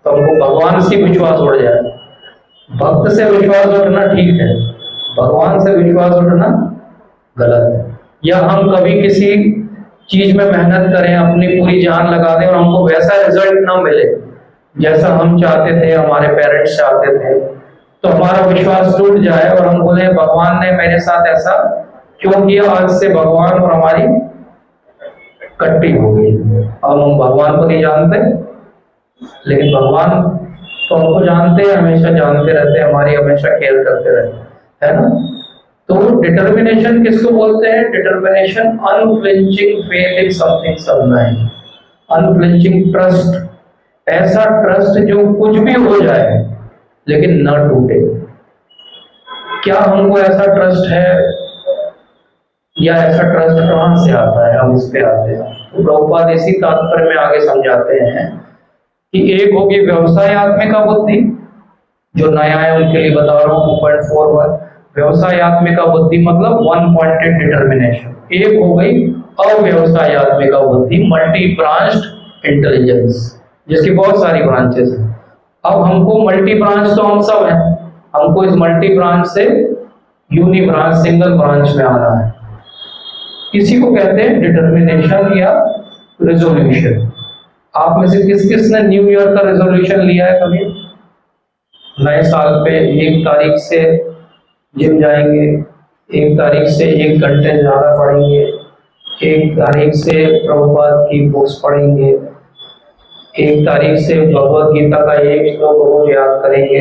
तो हमको भगवान से विश्वास उड़ जाए। भक्त से विश्वास उठना ठीक है, भगवान से विश्वास उठना गलत है। या हम कभी किसी चीज में मेहनत करें, अपनी पूरी जान लगा दें और हमको वैसा रिजल्ट ना मिले जैसा हम चाहते थे, हमारे पेरेंट्स चाहते थे, तो हमारा विश्वास टूट जाए और हम बोले भगवान ने मेरे साथ ऐसा क्यों किया, आज से भगवान और हमारी कट्टी हो गई। अब हम भगवान को नहीं जानते, लेकिन भगवान तो हमको जानते हैं, हमेशा जानते रहते हैं, हमारी हमेशा केयर करते रहते हैं, है ना? तो डिटर्मिनेशन किसको बोलते हैं? Determination unflinching faith in something सबलाइन, unflinching trust, ऐसा ट्रस्ट जो कुछ भी हो जाए लेकिन न टूटे। क्या हमको ऐसा ट्रस्ट है, या ऐसा ट्रस्ट कहां से आता है? हम इस पे आते हैं। तो प्रभुपाद इसी तात्पर्य में आगे समझाते हैं कि एक होगी व्यवसायत्मिका बुद्धि, जो नया है उनके लिए बता रहा हूँ 2.41। व्यवसायत्मिका बुद्धि मतलब वन पॉइंटेड डिटर्मिनेशन। एक हो गई अव्यवसायत्मिका बुद्धि, मल्टी ब्रांच्ड इंटेलिजेंस, जिसकी बहुत सारी ब्रांचेस हैं। अब हमको मल्टी ब्रांच तो हम सब हैं, हमको इस मल्टी ब्रांच से यूनि ब्रांच, सिंगल ब्रांच में आना है। इसी को कहते हैं डिटर्मिनेशन या रेजोल्यूशन। आप में से किस किस ने न्यू ईयर का रेजोल्यूशन लिया है कभी? नए साल पे 1 तारीख से जिम जाएंगे, 1 तारीख से 1 घंटे ज्यादा पढ़ेंगे, 1 तारीख से प्रभुपाद की बुक्स पढ़ेंगे, 1 तारीख से भगवत गीता का एक श्लोक रोज याद करेंगे।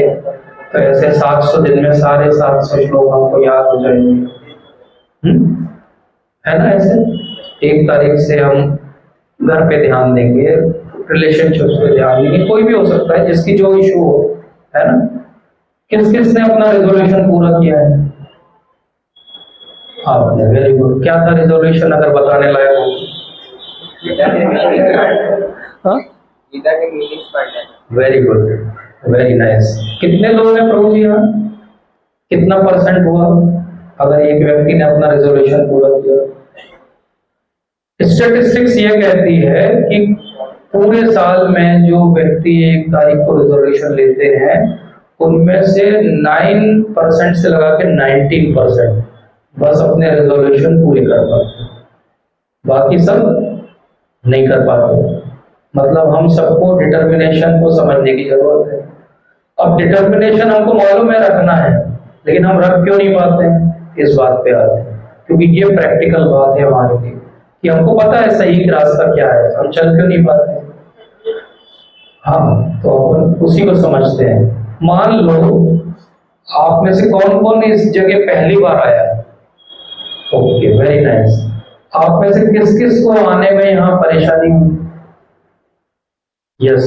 तो ऐसे 700 दिन में सारे 700 श्लोक हमको याद हो जाएंगे, है ना? ऐसे 1 तारीख से हम घर पे ध्यान देंगे, रिलेशनशिप्स पे ध्यान देंगे, कोई भी हो सकता है जिसकी जो इशू हो, है ना? किस किस ने अपना रेजोल्यूशन पूरा किया है? आपने, वेरी गुड। क्या था रेजोल्यूशन, अगर बताने लायक हो? गीता के मीनिंग्स पढ़ने। Very good, very nice. कितने लोग हैं प्रभु जी यहाँ? कितना परसेंट हुआ अगर एक व्यक्ति ने अपना रेजोल्यूशन पूरा किया? स्टैटिस्टिक्स ये कहती है कि पूरे साल में जो व्यक्ति 1 तारीख को रेजोल्यूशन लेते हैं, उनमें से 9% से लगा के 19% बस अपने रेजोल्यूशन पूरे कर पाते, बाकी सब नहीं कर पाते। मतलब हम सबको डिटर्मिनेशन को समझने की जरूरत है। अब डिटर्मिनेशन हमको मालूम है रखना है, लेकिन हम रख क्यों नहीं पाते हैं? इस बात पे आते हैं, क्योंकि ये प्रैक्टिकल बात है हमारे लिए कि हमको पता है सही रास्ता क्या है, हम चल क्यों नहीं पाते? हाँ, तो अपन उसी को समझते हैं। मान लो आप में से कौन कौन इस जगह पहली बार आया? Okay, very nice. आप में से किस किस को आने में यहाँ परेशानी हुई? यस।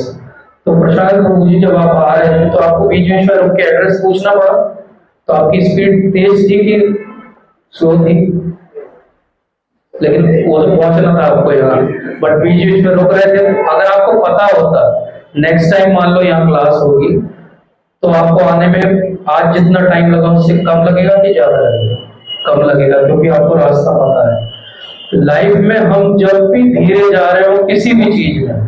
तो प्रसाद प्रभु जी, जब आप आ रहे थे तो आपको बीच में रुक के एड्रेस पूछना पड़ा, तो आपकी स्पीड तेज थी कि स्लो थी? लेकिन वो तो पहुंचना था आपको यहाँ, बट बीच बीच में रुक रहे थे। अगर आपको पता होता नेक्स्ट टाइम मान लो यहाँ क्लास होगी, तो आपको आने में आज जितना टाइम लगा उससे कम लगेगा कि ज्यादा लगेगा? कम लगेगा, क्योंकि आपको रास्ता पता है। लाइफ में हम जब भी धीरे जा रहे हो किसी भी चीज में,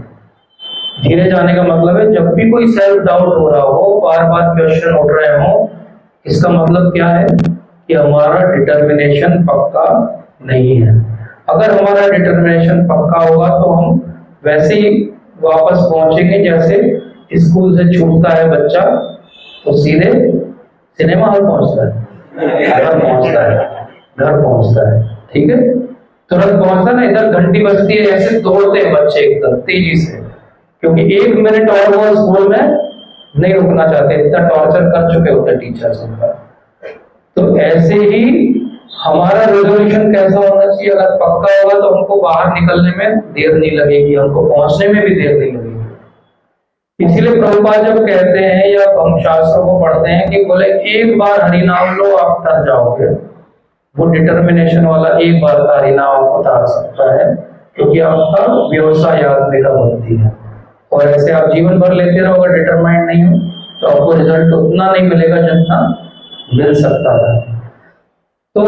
धीरे जाने का मतलब है जब भी कोई सेल्फ डाउट हो रहा हो, बार बार क्वेश्चन उठ रहे हो, इसका मतलब क्या है कि हमारा डिटर्मिनेशन पक्का नहीं है। अगर हमारा डिटर्मिनेशन पक्का होगा तो हम वैसे ही वापस पहुंचेंगे जैसे स्कूल से छूटता है बच्चा तो सीधे सिनेमा हॉल पहुंचता है, घर पहुंचता है, घर पहुंचता है, ठीक है? तुरंत पहुंचता ना, इधर घंटी बजती है, ऐसे दौड़ते हैं बच्चे एकदम तेजी से, क्योंकि 1 मिनट और वो स्कूल में नहीं रुकना चाहते, इतना टॉर्चर कर चुके होते टीचर्स उनका। तो ऐसे ही हमारा रेजोल्यूशन कैसा होना चाहिए? अगर पक्का होगा तो हमको बाहर निकलने में देर नहीं लगेगी, हमको पहुंचने में भी देर नहीं लगेगी। इसीलिए प्रभुपाद जब कहते हैं या हम शास्त्रों को पढ़ते हैं कि बोले एक बार हरि नाम लो आप तर जाओगे, वो डिटर्मिनेशन वाला एक बार का हरि नाम आपको तार सकता है, क्योंकि आपका व्यवसाय आत्मिका बुद्धि है। और ऐसे आप जीवन भर लेते रहोगे, डिटरमाइंड नहीं हो, तो आपको रिजल्ट उतना नहीं मिलेगा जितना मिल सकता था। तो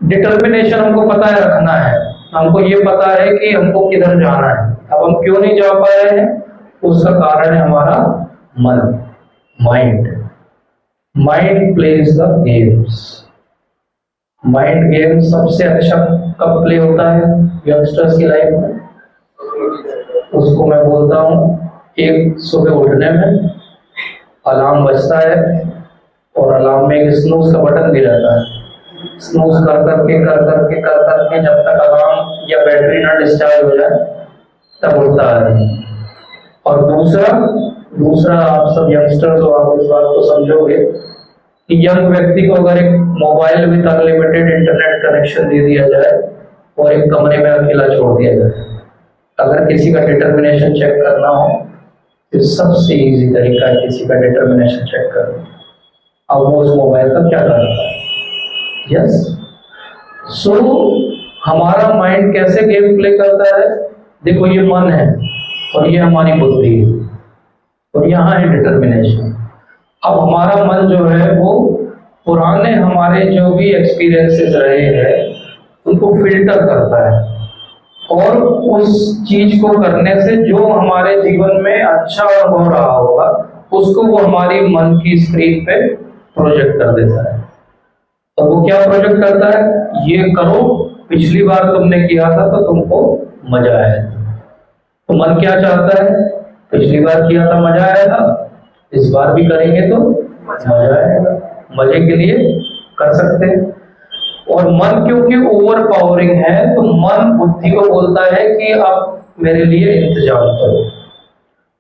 डिटर्मिनेशन हमको पता है रखना है, हमको ये पता है कि हमको किधर जाना है। अब हम क्यों नहीं जा पा रहे हैं, उसका कारण है हमारा मन, mind. Mind plays the games. Mind game सबसे अच्छा कब प्ले होता है यंगस्टर्स की लाइफ में? उसको मैं बोलता हूँ एक सुबह उठने में अलार्म बजता है और अलार्म में एक स्नूज का बटन भी रहता है। स्नूज कर करके जब तक अलार्म या बैटरी ना डिस्चार्ज हो जाए तब उठता है। और दूसरा आप सब यंगस्टर्स हो, आप इस बात को समझोगे कि यंग व्यक्ति को अगर एक mobile with unlimited internet connection दे दिया जाए और एक कमरे में अकेला छोड़ दिया जाए, अगर किसी का डिटर्मिनेशन चेक करना हो तो सबसे इजी तरीका है किसी का डिटर्मिनेशन चेक करना। अब वो उस मोबाइल का क्या करता है? यस। सो हमारा माइंड कैसे गेम प्ले करता है? देखो ये मन है और ये हमारी बुद्धि है और यहाँ है डिटर्मिनेशन। अब हमारा मन जो है वो पुराने हमारे जो भी एक्सपीरियंसेस रहे हैं उनको फिल्टर करता है और उस चीज को करने से जो हमारे जीवन में अच्छा हो रहा होगा उसको वो हमारी मन की स्क्रीन पे प्रोजेक्ट कर देता है। तो वो क्या प्रोजेक्ट करता है? ये करो, पिछली बार तुमने किया था तो तुमको मजा आया था। तो मन क्या चाहता है? पिछली बार किया था मजा आया था, इस बार भी करेंगे तो मजा आएगा। मजे के लिए कर सकते हैं। और मन क्योंकि ओवर पावरिंग है तो मन बुद्धि को बोलता है कि अब मेरे लिए इंतजार करो।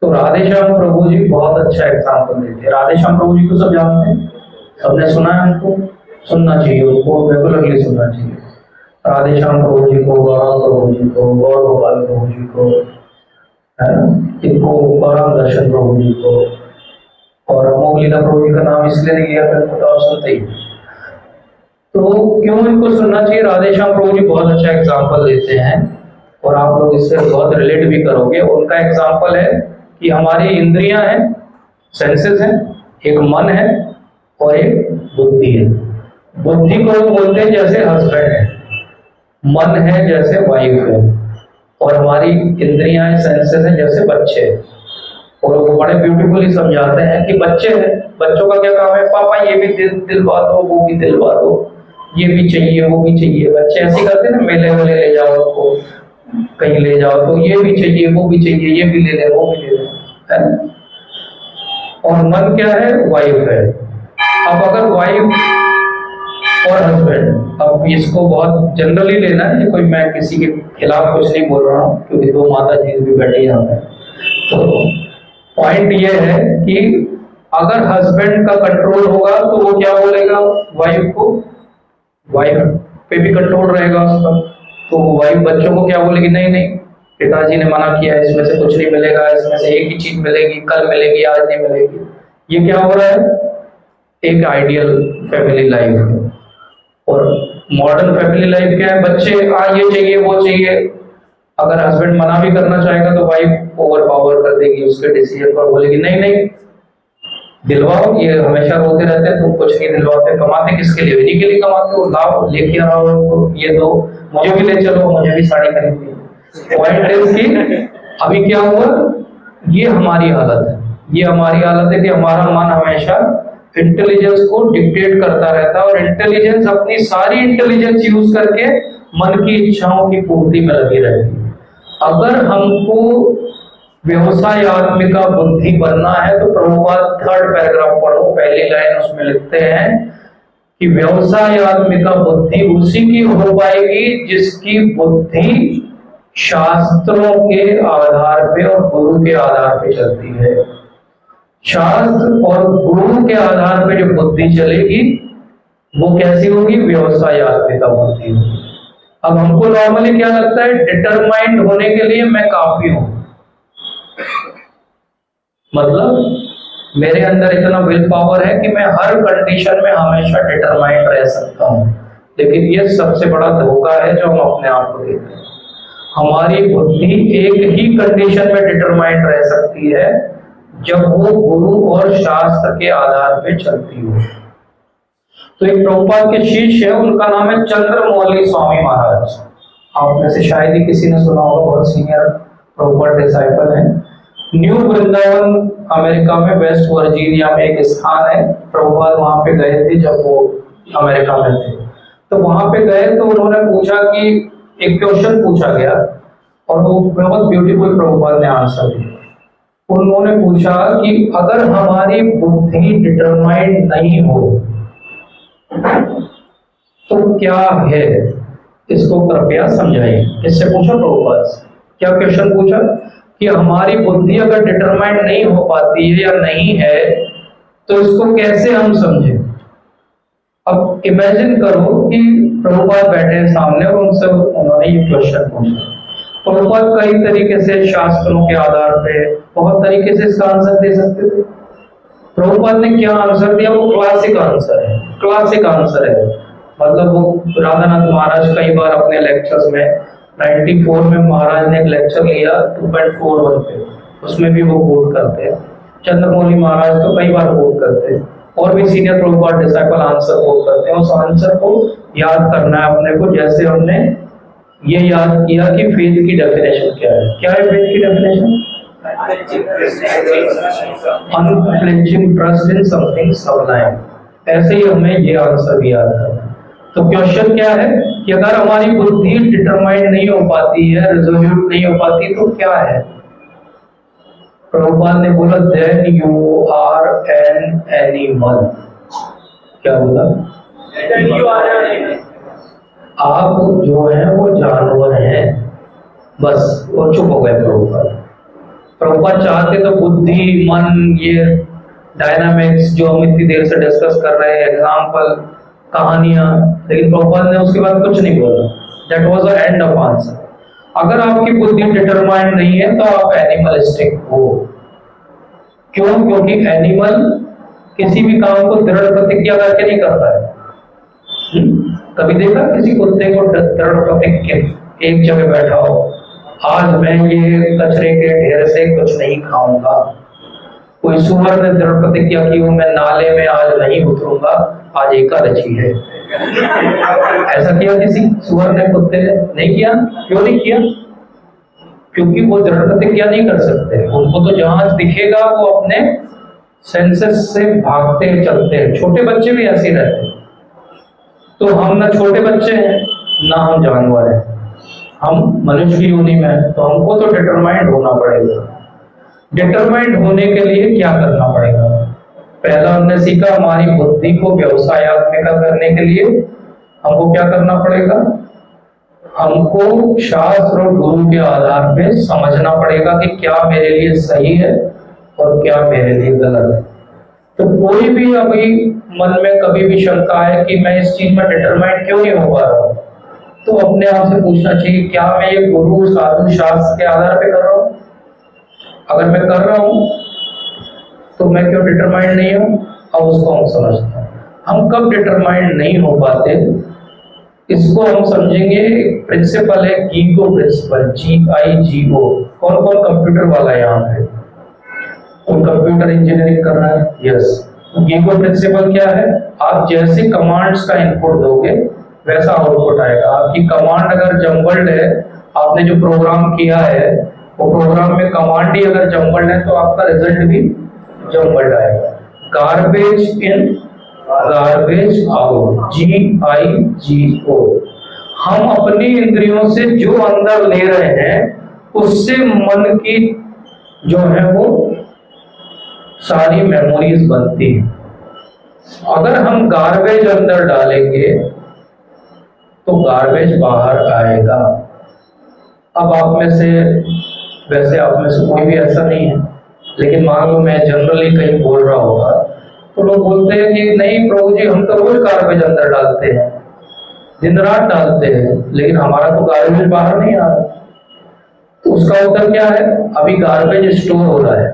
तो राधे श्याम प्रभु जी बहुत अच्छा एग्जाम्पल देते हैं। राधे श्याम प्रभु जी को सब जानते हैं, सबने सुना है, उनको सुनना चाहिए, उनको रेगुलरली सुनना चाहिए। राधे श्याम प्रभु जी को, गौरांग प्रभु जी को, गौर गोपाल प्रभु जी को, है ना, इनको गौरांग दर्शन प्रभु जी को, और अमोघ लीला प्रभु जी का नाम इसलिए नहीं लिया फिर तो आप सुनते ही। तो क्यों इनको सुनना चाहिए? राधे श्याम प्रभु जी बहुत अच्छा एग्जाम्पल देते हैं और आप लोग इससे बहुत रिलेट भी करोगे। उनका एग्जाम्पल है कि हमारी इंद्रियां हैं, सेंसेस हैं, एक मन है और एक बुद्धि है। बुद्धि को वो बोलते हैं जैसे हस्बैंड है, मन है जैसे वाइफ है, और हमारी इंद्रियां हैं, सेंसेस हैं जैसे बच्चे हैं। और वो बड़े ब्यूटीफुली समझाते हैं कि बच्चे हैं, बच्चों का क्या काम है? पापा ये भी दिलवा दो, वो भी दिलवा दो, ये भी चाहिए, वो भी चाहिए। बच्चे ऐसे करते हैं ना, मेले वाले ले जाओ उसको, कहीं ले जाओ तो ये भी चाहिए, वो भी चाहिए, ये भी ले ले, वो भी ले ले, है ना? और मन क्या है? वाइफ है। अब अगर वाइफ और हस्बैंड, अब इसको बहुत जनरली लेना है, कोई मैं किसी के खिलाफ कुछ नहीं बोल रहा हूँ क्योंकि दो माता जी भी बैठी यहाँ पे। तो पॉइंट ये है कि अगर हस्बैंड का कंट्रोल होगा तो वो क्या बोलेगा वाइफ को, वाइफ पे भी कंट्रोल रहेगा उसका, तो वाइफ बच्चों को क्या बोलेगी? नहीं नहीं, पिताजी ने मना किया, इसमें से कुछ नहीं मिलेगा, इसमें से एक ही चीज मिलेगी, कल मिलेगी, आज नहीं मिलेगी। ये क्या हो रहा है? एक आइडियल फैमिली लाइफ है। और मॉडर्न फैमिली लाइफ क्या है? बच्चे ये चाहिए, वो चाहिए। अगर हस्बैंड मना भी करना चाहेगा तो वाइफ ओवर पावर कर देगी उसके डिसीजन पर, बोलेगी नहीं नहीं दिलवाओ, ये हमेशा रोते रहते हैं, तुम कुछ नहीं दिलवाते, कमाते किसके लिए? इन्हीं के लिए कमाते हो, लाओ लेके आओ उनको, ये दो, मुझे भी ले चलो, मुझे भी साड़ी खरीदनी। पॉइंट है कि अभी क्या हुआ, ये हमारी हालत है, ये हमारी हालत है कि हमारा मन हमेशा इंटेलिजेंस को डिक्टेट करता रहता है और इंटेलिजेंस अपनी सारी इंटेलिजेंस यूज करके मन की इच्छाओं की पूर्ति में लगी रहती है। अगर हमको व्यवसाय आत्मिका बुद्धि बनना है तो प्रभुपाद 3rd पैराग्राफ पढ़ो, पहली लाइन उसमें लिखते हैं कि व्यवसाय आत्मिका बुद्धि उसी की हो पाएगी जिसकी बुद्धि शास्त्रों के आधार पे और गुरु के आधार पे चलती है। शास्त्र और गुरु के आधार पे जो बुद्धि चलेगी वो कैसी होगी? व्यवसायत्मिका बुद्धि होगी। अब हमको नॉर्मली क्या लगता है? डिटरमाइंड होने के लिए मैं काफी हूं, मतलब मेरे अंदर इतना विल पावर है कि मैं हर कंडीशन में हमेशा डिटरमाइंड रह सकता हूं। लेकिन ये सबसे बड़ा धोखा है जो हम अपने आप को देते हैं। हमारी बुद्धि एक ही कंडीशन में डिटरमाइंड रह सकती है, जब वो गुरु और शास्त्र के आधार पे चलती हो। तो एक प्रभुपाद के शिष्य है, उनका नाम है चंद्रमौली स्वामी महाराज। आप में से शायद ही किसी ने सुना होगा, बहुत सीनियर प्रभुपाद डिसाइपल हैं। न्यू वृंदावन अमेरिका में वेस्ट वर्जीनिया में एक स्थान है। प्रभुपाद वहां पे गए थे जब वो अमेरिका में थे। तो वहां पे गए तो उन्होंने पूछा कि एक क्वेश्चन पूछा गया और वो बहुत ब्यूटीफुल प्रभुपाद ने आंसर दिया। उन्होंने पूछा कि अगर हमारी बुद्धि डिटरमाइंड नहीं हो तो क्या है, इसको कृपया समझाइए। इससे पूछा प्रभुपाद से, क्या क्वेश्चन पूछा कि हमारी बुद्धि अगर डिटरमाइंड नहीं हो पाती है या नहीं है तो इसको कैसे हम समझें। अब इमेजिन करो कि प्रभुपाद बैठे हैं सामने और उनसे उन्होंने ये क्वेश्चन पूछा। प्रभुपाद कई तरीके से शास्त्रों के आधार पे बहुत तरीके से इसका आंसर दे सकते थे। प्रभुपाद ने क्या आंसर दिया? वो क्लासिक आंसर है, क्लासिक आंसर है। मतलब वो राधानाथ महाराज कई बार अपने लेक्चर्स में 94 में महाराज ने एक लेक्चर लिया 2.41 पे, उसमें भी वो कोट करते हैं। चंद्रमौली महाराज तो कई बार कोट करते हैं, और भी senior Prabhupada disciple answer quote करते हैं। उस आंसर को याद करना है अपने को, जैसे हमने ये याद किया कि फेथ की डेफिनेशन क्या है। क्या है फेथ की definition? Unflinching trust in something Sublime. ऐसे ही हमें ये आंसर भी याद करना है। तो क्वेश्चन क्या है कि अगर हमारी बुद्धि डिटरमाइंड नहीं हो पाती है, रिजोल्यूट नहीं हो पाती, तो क्या है? प्रभुपाद ने बोला then you are an animal. क्या बोला? आप जो है वो जानवर हैं, बस। वो चुप हो गए प्रभुपाद। प्रभुपाद चाहते तो बुद्धि, मन, ये डायनामिक्स जो हम इतनी देर से डिस्कस कर रहे हैं, एग्जाम्पल, कहानियां, लेकिन प्रभुपाद ने उसके बाद कुछ नहीं बोला। That was the end of answer. अगर आपकी बुद्धि डिटरमाइंड नहीं है तो आप एनिमलिस्टिक हो। क्यों? क्योंकि एनिमल किसी भी काम को दृढ़ प्रतिज्ञा करके नहीं करता है। कभी देखा किसी कुत्ते को दृढ़ प्रतिज्ञा एक जगह बैठा हो, आज मैं ये कचरे के ढेर से कुछ नहीं खाऊंगा। कोई सुअर ने दृढ़ प्रतिज्ञा की हो, मैं नाले में आज नहीं उतरूंगा, आज एकादशी है। ऐसा किया किसी सुअर ने, कुत्ते ने? नहीं किया। क्यों नहीं किया? क्योंकि वो दृढ़ प्रतिज्ञा नहीं कर सकते। उनको तो जहां दिखेगा वो अपने सेंसेस से भागते चलते हैं। छोटे बच्चे भी ऐसे रहते हैं। तो हम ना छोटे बच्चे हैं ना हम जानवर हैं, हम मनुष्य की योनि में हैं। तो हमको तो डिटरमाइंड होना पड़ेगा। डिटरमाइंड होने के लिए क्या करना पड़ेगा? पहला हमने सीखा, हमारी बुद्धि को व्यवसायत्मिका करने के लिए हमको क्या करना पड़ेगा? हमको शास्त्र और गुरु के आधार पे समझना पड़ेगा कि क्या मेरे लिए सही है और क्या मेरे लिए गलत है। तो कोई भी अभी मन में कभी भी शंका है कि मैं इस चीज में डिटरमाइंड क्यों नहीं हो पा रहा हूँ, तो अपने आप से पूछना चाहिए, क्या मैं ये गुरु, साधु, शास्त्र के आधार पे कर रहा हूँ? अगर मैं कर रहा हूँ तो मैं क्यों डिटरमाइंड नहीं हूँ? अब उसको हम समझते हैं। हम कब डिटरमाइंड नहीं हो पाते, इसको हम समझेंगे। प्रिंसिपल है गीगो प्रिंसिपल, GIGO। कौन कौन कंप्यूटर वाला है यहाँ पे? कौन कंप्यूटर इंजीनियरिंग कर रहा है? यस। गीगो प्रिंसिपल क्या है? आप जैसे कमांड्स का इनपुट दोगे वैसा आउटपुट आएगा। आपकी कमांड अगर जम्बल्ड है, आपने जो प्रोग्राम किया है वो प्रोग्राम में कमांड ही अगर जम्बल्ड है तो आपका रिजल्ट भी जम्बल्ड आएगा। Garbage in garbage out, GIGO। हम अपनी इंद्रियों से जो अंदर ले रहे हैं उससे मन की जो है वो सारी मेमोरीज बनती है। अगर हम गार्बेज अंदर डालेंगे तो गार्बेज बाहर आएगा। अब आप में से, वैसे आप में से कोई भी ऐसा नहीं है, लेकिन मान लो मैं जनरली कहीं बोल रहा होगा तो लोग बोलते हैं कि नहीं प्रभु जी, हम तो रोज गार्बेज अंदर डालते हैं, दिन रात डालते हैं, लेकिन हमारा तो गार्बेज बाहर नहीं आ रहा। तो उसका उत्तर क्या है? अभी गार्बेज स्टोर हो रहा है।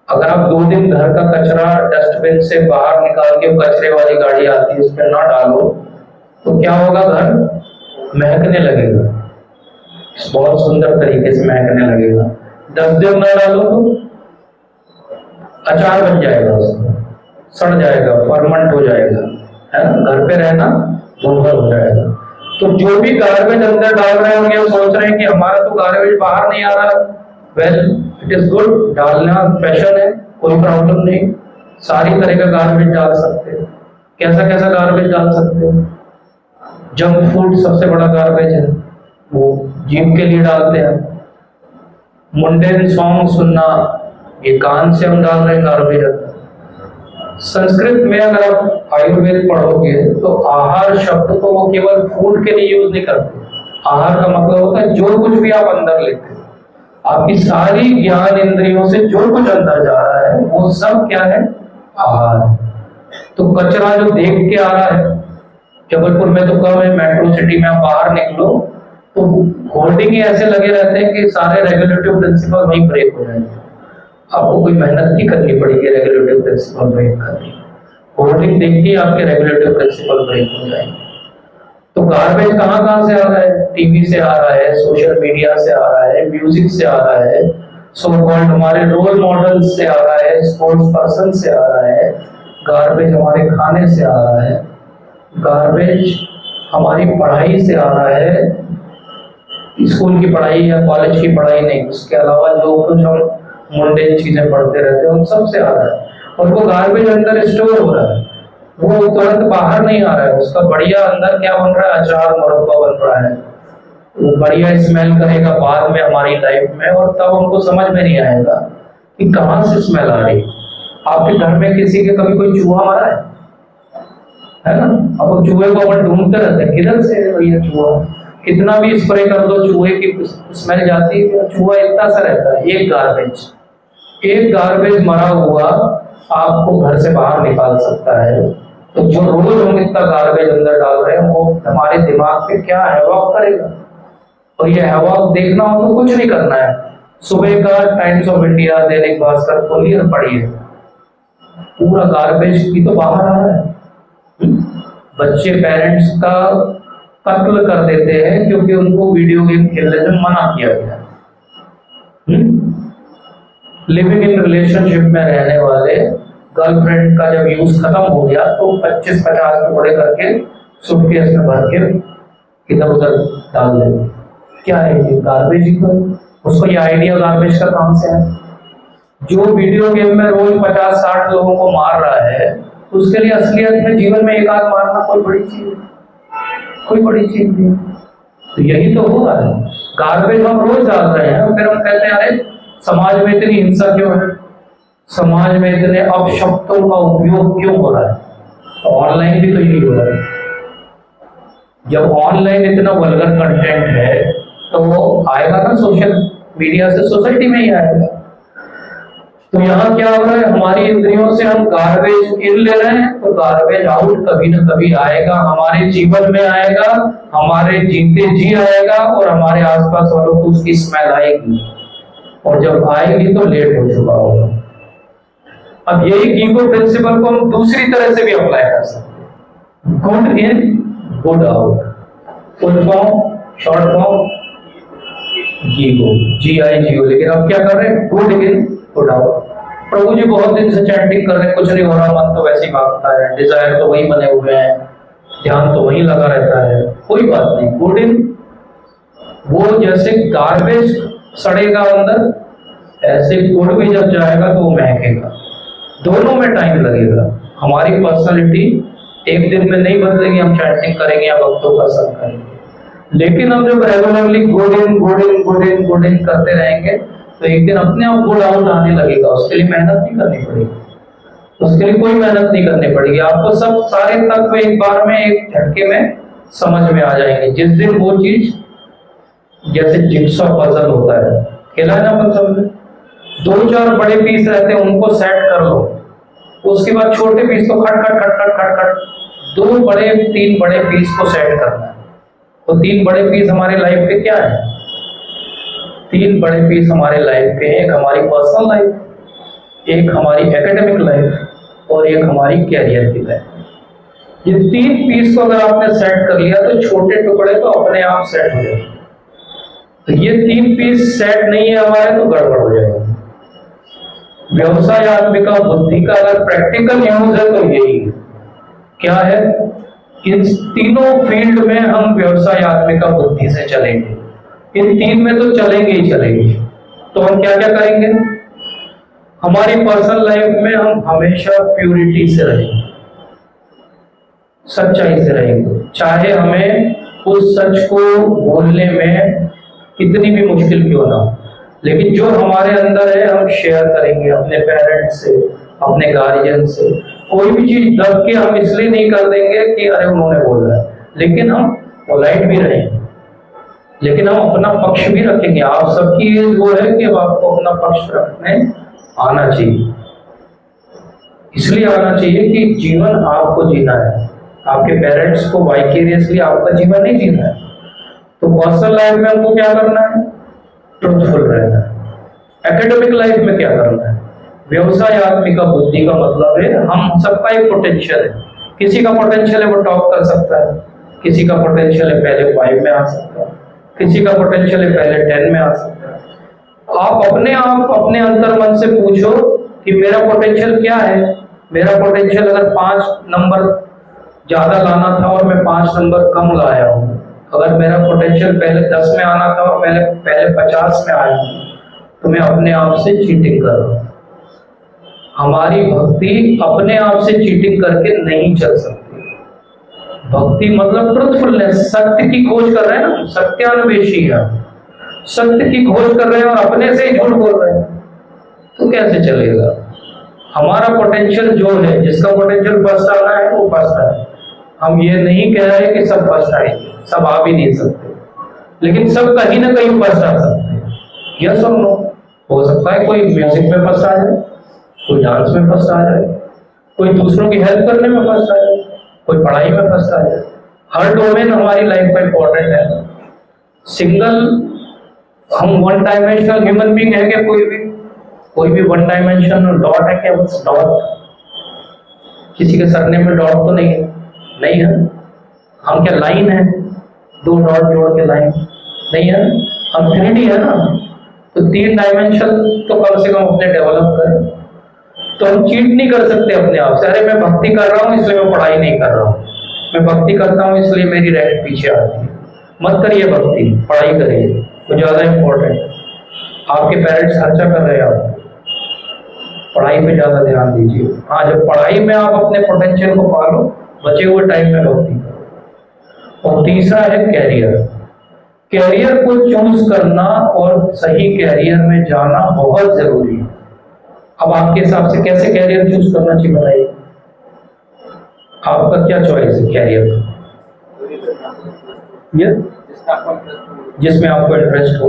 अगर आप 2 दिन घर का कचरा डस्टबिन से बाहर निकाल के कचरे वाली गाड़ी आती है उस पर ना डालो, तो क्या होगा? घर महकने लगेगा, बहुत सुंदर तरीके से महकने लगेगा। 10 दिन ना डालो तो अचार बन जाएगा, उसका सड़ जाएगा, फर्मेंट हो जाएगा, है ना? घर पे रहना दुर्भर हो जाएगा। तो जो भी गार्बेज अंदर डाल रहे होंगे वो सोच रहे हैं कि हमारा तो गार्बेज बाहर नहीं आ रहा। वेल, इट इज गुड, डालना फैशन है, कोई प्रॉब्लम नहीं, सारी तरह का गार्बेज डाल सकते हैं। कैसा कैसा गार्बेज डाल सकते हैं? जंक फूड सबसे बड़ा गार्बेज है, वो जिम के लिए डालते हैं। मुंडेन सॉन्ग सुनना, ये कान से हम डाल रहे हैं गार्बेज। संस्कृत में अगर आप आयुर्वेद पढ़ोगे तो आहार शब्द को वो केवल फूड के लिए यूज नहीं करते। आहार का मतलब होता है जो कुछ भी आप अंदर लेते हो, आपकी सारी ज्ञान इंद्रियों से जो कुछ अंदर जा रहा है वो सब क्या है? आहार। तो कचरा जो देख के आ रहा है, जबलपुर में तो कम है, मेट्रो सिटी में आप बाहर निकलो तो होर्डिंग ऐसे लगे रहते हैं कि सारे रेगुलेटिव प्रिंसिपल वहीं ब्रेक हो जाएंगे। आपको कोई मेहनत नहीं करनी पड़ेगी रेगुलेटिव प्रिंसिपल ब्रेक करने, होर्डिंग देख के आपके रेगुलेटिव प्रिंसिपल ब्रेक हो जाएंगे। तो गार्बेज कहाँ कहाँ से आ रहा है? टीवी से आ रहा है, सोशल मीडिया से आ रहा है, म्यूजिक से आ रहा है, सो कॉल्ड हमारे रोल मॉडल से आ रहा है, स्पोर्ट्स पर्सन से आ रहा है, गार्बेज हमारे खाने से आ रहा है, गार्बेज हमारी पढ़ाई से आ रहा है, स्कूल की पढ़ाई या कॉलेज की पढ़ाई नहीं, उसके अलावा जो कुछ हम मुंडेन चीजें पढ़ते रहते हैं उन सब से आ रहा है। और वो गार्बेज अंदर स्टोर हो रहा है, वो तुरंत बाहर नहीं आ रहा है, उसका बढ़िया अंदर क्या बन रहा है? अचार मुरब्बा बन रहा है, वो बढ़िया स्मेल करेगा बाद में हमारी लाइफ में, और तब हमको समझ में नहीं आएगा कि कहाँ से स्मेल आ रही। आपके घर में किसी के कभी कोई चूहा मरा है ना? अब चूहे को अपन ढूंढते रहते हैं, किधर से है भैया चूहा? कितना भी स्प्रे कर दो चूहे की स्मेल जाती है, चूहा इतना सा रहता है। एक गार्बेज मरा हुआ आपको घर से बाहर निकाल सकता है। तो जो रोज हम इतना गार्बेज अंदर डाल रहे हैं वो हमारे दिमाग पे क्या हैवॉक करेगा। और ये हैवॉक देखना हो तो कुछ नहीं करना है, सुबह का times of India, Dainik Bhaskar खोलिए और पढ़िए, पूरा गार्बेज की तो बाहर आ रहा है। बच्चे पेरेंट्स का कत्ल कर देते हैं क्योंकि उनको वीडियो गेम खेलने से मना किया गया। लिविंग इन रिलेशनशिप में रहने वाले गर्लफ्रेंड का जब यूज खत्म हो गया तो 25-50 टुकड़े करके सूटकेस में भर के इधर उधर डाल देते। क्या है ये? गार्बेज ही तो। उसको ये आइडिया गार्बेज का कहां से है? जो वीडियो गेम में रोज 50-60 लोगों को मार रहा है, उसके लिए असलियत में जीवन में एक आध मारना कोई बड़ी चीज है? कोई बड़ी चीज नहीं। तो यही तो हो रहा है, गार्बेज हम रोज डाल रहे हैं, फिर हम कहते हैं अरे समाज में इतनी हिंसा क्यों है, समाज में इतने अपशब्दों का उपयोग क्यों हो रहा है? तो ऑनलाइन भी तो यही हो रहा है। जब ऑनलाइन इतना वल्गर कंटेंट है तो वो आएगा ना सोशल मीडिया से, सोसाइटी में ही आएगा। तो यहाँ क्या हो रहा है? हमारी इंद्रियों से हम गार्बेज इन ले रहे हैं, तो गार्बेज आउट कभी ना कभी आएगा, हमारे जीवन में आएगा, हमारे जीते जी आएगा, और हमारे आसपास वालों को उसकी स्मेल आएगी, और जब आएगी तो लेट हो चुका होगा। अब यही गीगो प्रिंसिपल को हम दूसरी तरह से भी अप्लाई कर सकते हैं। Good in good out, full form, short form GIGO, GIGO। लेकिन अब क्या कर रहे हैं? Good in good out. Prabhu ji बहुत दिन से चैंटिंग कर रहे हैं, कुछ नहीं हो रहा, मन तो वैसे ही भागता है, डिजायर तो वही बने हुए हैं, ध्यान तो वही लगा रहता है, कोई बात नहीं। गुड इन, वो जैसे गार्बेज सड़ेगा अंदर, ऐसे गुड़ भी जब जाएगा तो वो महकेगा। दोनों में टाइम लगेगा। हमारी पर्सनालिटी एक दिन में नहीं बदलेगी, हम चैंटिंग करेंगे या भक्तों का संग करेंगे, लेकिन हम जब regularly good in good in good in good in करते रहेंगे तो एक दिन अपने आप गुड आउट आने लगेगा। उसके लिए मेहनत नहीं करनी पड़ेगी, उसके लिए कोई मेहनत नहीं करनी पड़ेगी। आपको सब सारे तत्व एक बार में, एक झटके में समझ में आ जाएंगे। जिस दिन वो चीज, जैसे जिग्सॉ पजल होता है, खेला है ना अपन सबने, 2-4 बड़े पीस रहते हैं, उनको सेट कर लो, उसके बाद छोटे पीस को खट खट खट खट खट खट 3 बड़े पीस को सेट करना है। तो 3 बड़े पीस हमारे लाइफ पे क्या है? 3 बड़े पीस हमारे लाइफ पे, एक हमारी पर्सनल लाइफ, एक हमारी एकेडमिक लाइफ और एक हमारी कैरियर की लाइफ। ये 3 पीस को अगर आपने सेट कर लिया तो छोटे टुकड़े तो अपने आप सेट हो जाएंगे। तो ये 3 पीस सेट नहीं है हमारे तो गड़बड़ हो जाएगा। व्यवसाय आत्मिका बुद्धि का अगर प्रैक्टिकल यूज है तो यही है। क्या है? इन तीनों फील्ड में हम व्यवसाय आत्मिका बुद्धि से चलेंगे। इन 3 में तो चलेंगे ही चलेंगे। तो हम क्या क्या करेंगे? हमारी पर्सनल लाइफ में हम हमेशा प्यूरिटी से रहेंगे, सच्चाई से रहेंगे, चाहे हमें उस सच को बोलने में कितनी भी मुश्किल क्यों ना हो। लेकिन जो हमारे अंदर है हम शेयर करेंगे अपने पेरेंट्स से, अपने गार्जियन से। कोई भी चीज दब के हम इसलिए नहीं कर देंगे कि अरे उन्होंने बोला है, लेकिन हम पोलाइट भी रहेंगे, लेकिन हम अपना पक्ष भी रखेंगे। आप सबकी एज वो है कि अब आपको अपना पक्ष रखने आना चाहिए। इसलिए आना चाहिए कि जीवन आपको जीना है, आपके पेरेंट्स को वाइकेरियसली आपका जीवन नहीं जीना है। तो पर्सनल लाइफ में हमको क्या करना है? ट्रुथफुल रहना है। एकेडमिक लाइफ में क्या करना है? व्यवसाय आत्मिका बुद्धि का मतलब है हम सबका एक पोटेंशियल है। किसी का पोटेंशियल है वो टॉप कर सकता है, किसी का पोटेंशियल है पहले 5 में आ सकता है, किसी का पोटेंशियल है पहले 10 में आ सकता है। आप अपने अंतर मन से पूछो कि मेरा पोटेंशियल क्या है। मेरा पोटेंशियल अगर 5 नंबर ज्यादा लाना था और मैं 5 नंबर कम लाया हूँ, अगर मेरा पोटेंशियल पहले 10 में आना था और मैंने पहले 50 में आया हूँ, तो मैं अपने आप से चीटिंग कर रहा हूँ। हमारी भक्ति अपने आप से चीटिंग करके नहीं चल सकती। भक्ति मतलब ट्रुथफुलनेस, सत्य की खोज कर रहे हैं ना, सत्यान्वेषी है, सत्य की खोज कर रहे हैं और अपने से ही झूठ बोल रहे हैं, तो कैसे चलेगा? हमारा पोटेंशियल जो है, जिसका पोटेंशियल फर्स्ट आना है वो फर्स्ट आए। हम ये नहीं कह रहे कि सब फर्स्ट आएंगे, सब आ भी नहीं सकते, लेकिन सब कहीं ना कहीं फर्स्ट आ सकते हैं। यस और नो? हो सकता है कोई म्यूजिक में फर्स्ट आ जाए, कोई डांस में फर्स्ट आ जाए, कोई दूसरों की हेल्प करने में फर्स्ट आ जाए, कोई पढ़ाई में फर्स्ट आ जाए। हर डोमेन हमारी लाइफ में इंपॉर्टेंट है। सिंगल हम 1 डायमेंशनल ह्यूमन बीइंग है क्या? कोई भी 1 डायमेंशनल डॉट है क्या? बस डॉट। किसी के सरनेम में डॉट तो नहीं है, नहीं है। हम क्या लाइन है? 2 डॉट जोड़ के लाइन नहीं है। हम 3D है ना, तो 3 डायमेंशन तो कम से कम अपने डेवलप करें। तो हम चीट नहीं कर सकते अपने आप से। अरे मैं भक्ति कर रहा हूँ इसलिए मैं पढ़ाई नहीं कर रहा हूँ, मैं भक्ति करता हूँ इसलिए मेरी रैंक पीछे आती है। मत करिए भक्ति, पढ़ाई करिए, वो ज्यादा इंपॉर्टेंट है। आपके पेरेंट्स खर्चा कर रहे हैं, आप पढ़ाई पे ज्यादा ध्यान दीजिए। हाँ, जब पढ़ाई में आप अपने पोटेंशियल को पालो, बचे हुए टाइम में भक्ति करो। और तीसरा है कैरियर। कैरियर को चूज करना और सही कैरियर में जाना बहुत जरूरी है। अब आपके हिसाब से कैसे कैरियर चूज करना चाहिए बताइए? आपका क्या चॉइस है कैरियर का? ये जिसमें आपको इंटरेस्ट हो।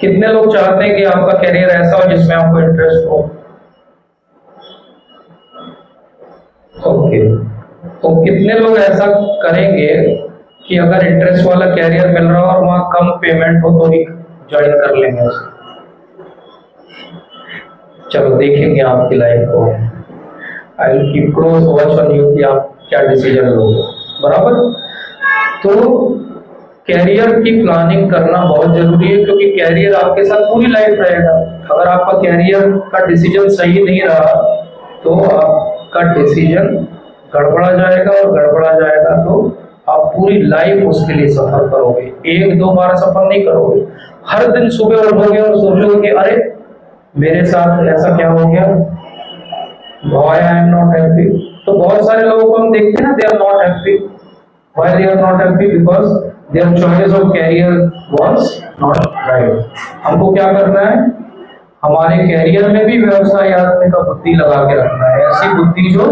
कितने लोग चाहते हैं कि आपका कैरियर ऐसा हो जिसमें आपको इंटरेस्ट हो? ओके, तो कितने लोग ऐसा करेंगे कि अगर इंटरेस्ट वाला कैरियर मिल रहा हो और वहां कम पेमेंट हो तो भी ज्वाइन कर लेंगे उसको? चलो देखेंगे आपकी लाइफ को। I will keep close watch on you कि आप क्या डिसीजन लोगे, बराबर। तो कैरियर की प्लानिंग करना बहुत जरूरी है, क्योंकि कैरियर आपके साथ पूरी लाइफ रहेगा। अगर आपका कैरियर का डिसीजन सही नहीं रहा तो आपका डिसीजन गड़बड़ा जाएगा, और गड़बड़ा जाएगा तो आप पूरी लाइफ उसके लिए सफर करोगे। 1-2 बार सफर नहीं करोगे। हर दिन सुबह उठोगे और सोचोगे कि अरे मेरे साथ ऐसा क्या हो गया, why I am not happy. तो बहुत सारे लोगों को हम देखते हैं ना, they are not happy. Why they are not happy? Because their choice of career was not right. हमको क्या करना है? हमारे कैरियर में भी व्यवसाय आत्मिक का बुद्धि लगा के रखना है, ऐसी बुद्धि जो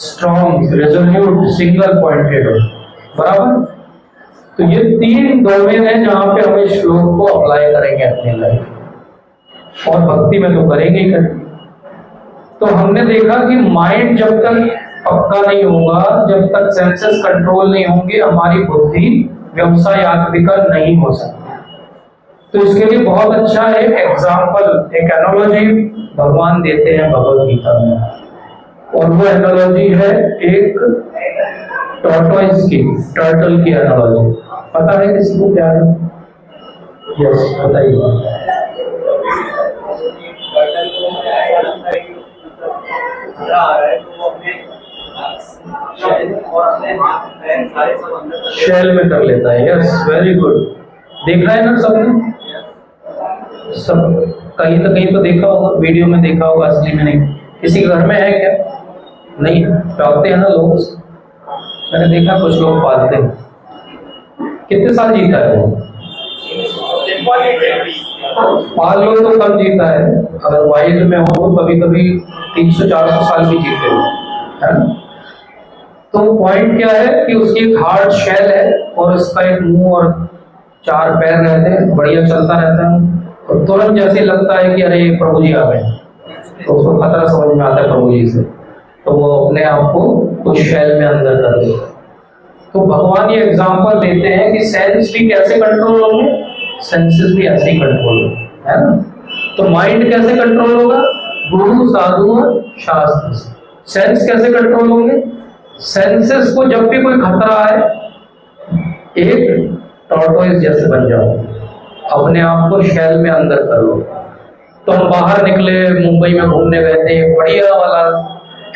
स्ट्रॉन्ग, रेजोल्यूट, सिंगल पॉइंटेड हो, बराबर। तो ये 3 डोमेन है जहां पे हम इस श्लोक को अप्लाई करेंगे अपनी लाइफ, और भक्ति में तो करेंगे ही करेंगे। तो हमने देखा कि माइंड जब तक पक्का नहीं होगा, जब तक सेंसेस कंट्रोल नहीं होंगे, हमारी बुद्धि व्यवसायिका नहीं हो सकती। तो इसके लिए बहुत अच्छा एक एग्जाम्पल, एक एनालॉजी भगवान देते हैं भगवद गीता में, और वो एनालॉजी है एक टॉर्टोइज की, टर्टल की एनालॉजी। पता है किसी को क्या है? यस, बताइए। शेल में कर लेता है। Yes, very good. देखा है ना सबने? सब कहीं तो देखा होगा, वीडियो में देखा होगा, असली में नहीं। किसी के घर में है क्या? नहीं पालते हैं ना लोग, मैंने देखा कुछ लोग पालते हैं। कितने साल जीता है वो? पाल लो तो कम जीता है, अगर वाइल्ड में हो तो कभी कभी 300-400 साल भी जीते हो, है ना? तो पॉइंट क्या है कि उसकी एक हार्ड शेल है और इसका एक मुंह और 4 पैर रहते हैं, बढ़िया चलता रहता है, और तुरंत जैसे लगता है कि अरे प्रभु जी आ गए, तो उसको खतरा समझ में आता है प्रभु जी से, तो वो अपने आप को उस शेल में अंदर कर देता है। तो भगवान ये एग्जांपल देते हैं कि सेंस भी कैसे कंट्रोल होंगे, सेंसेस भी ऐसे ही कंट्रोल होंगे, है ना? तो माइंड कैसे कंट्रोल होगा? गुरु, साधु और शास्त्र से। सेंस कैसे कंट्रोल होंगे? सेंसेस को जब भी कोई खतरा आए, एक टॉर्टोइज जैसे बन जाओ, अपने आप को शेल में अंदर कर लो। तो हम बाहर निकले, मुंबई में घूमने गए थे, बढ़िया वाला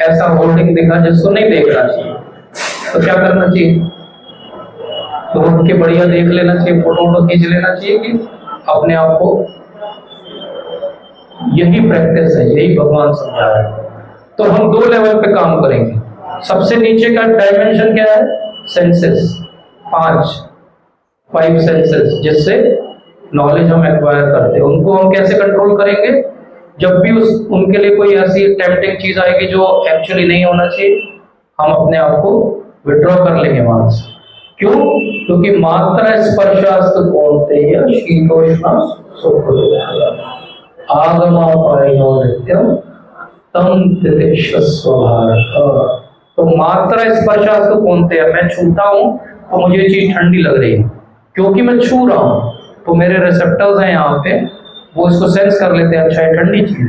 ऐसा होर्डिंग दिखा जिसको नहीं देखना चाहिए, तो क्या करना चाहिए? तो उठ के बढ़िया देख लेना चाहिए, फोटो खींच लेना चाहिए कि अपने आप को। यही प्रैक्टिस है, यही भगवान समझा रहे हैं। तो हम 2 लेवल पे काम करेंगे। सबसे नीचे का डायमेंशन क्या है? सेंसेस, 5 सेंसेस, जिससे नॉलेज हम एक्वायर करते हैं। उनको हम कैसे कंट्रोल करेंगे? जब भी उनके लिए कोई ऐसी टेम्पटिंग चीज आएगी जो एक्चुअली नहीं होना चाहिए, हम अपने आप को विड्रॉ कर लेंगे वहां से। क्यों? क्योंकि मात्रा स्पर्शास्तु कौन्तेय शीतोष्ण सुख आगमापायिनो नित्यम तम तितिक्षस्व भारत। तो मात्रा स्पर्शास्तु कौन्तेय, मैं छूता हूं तो मुझे चीज ठंडी लग रही है, क्योंकि मैं छू रहा हूं, तो मेरे रिसेप्टर्स हैं यहाँ पे, वो इसको सेंस कर लेते हैं, अच्छा है ठंडी चीज।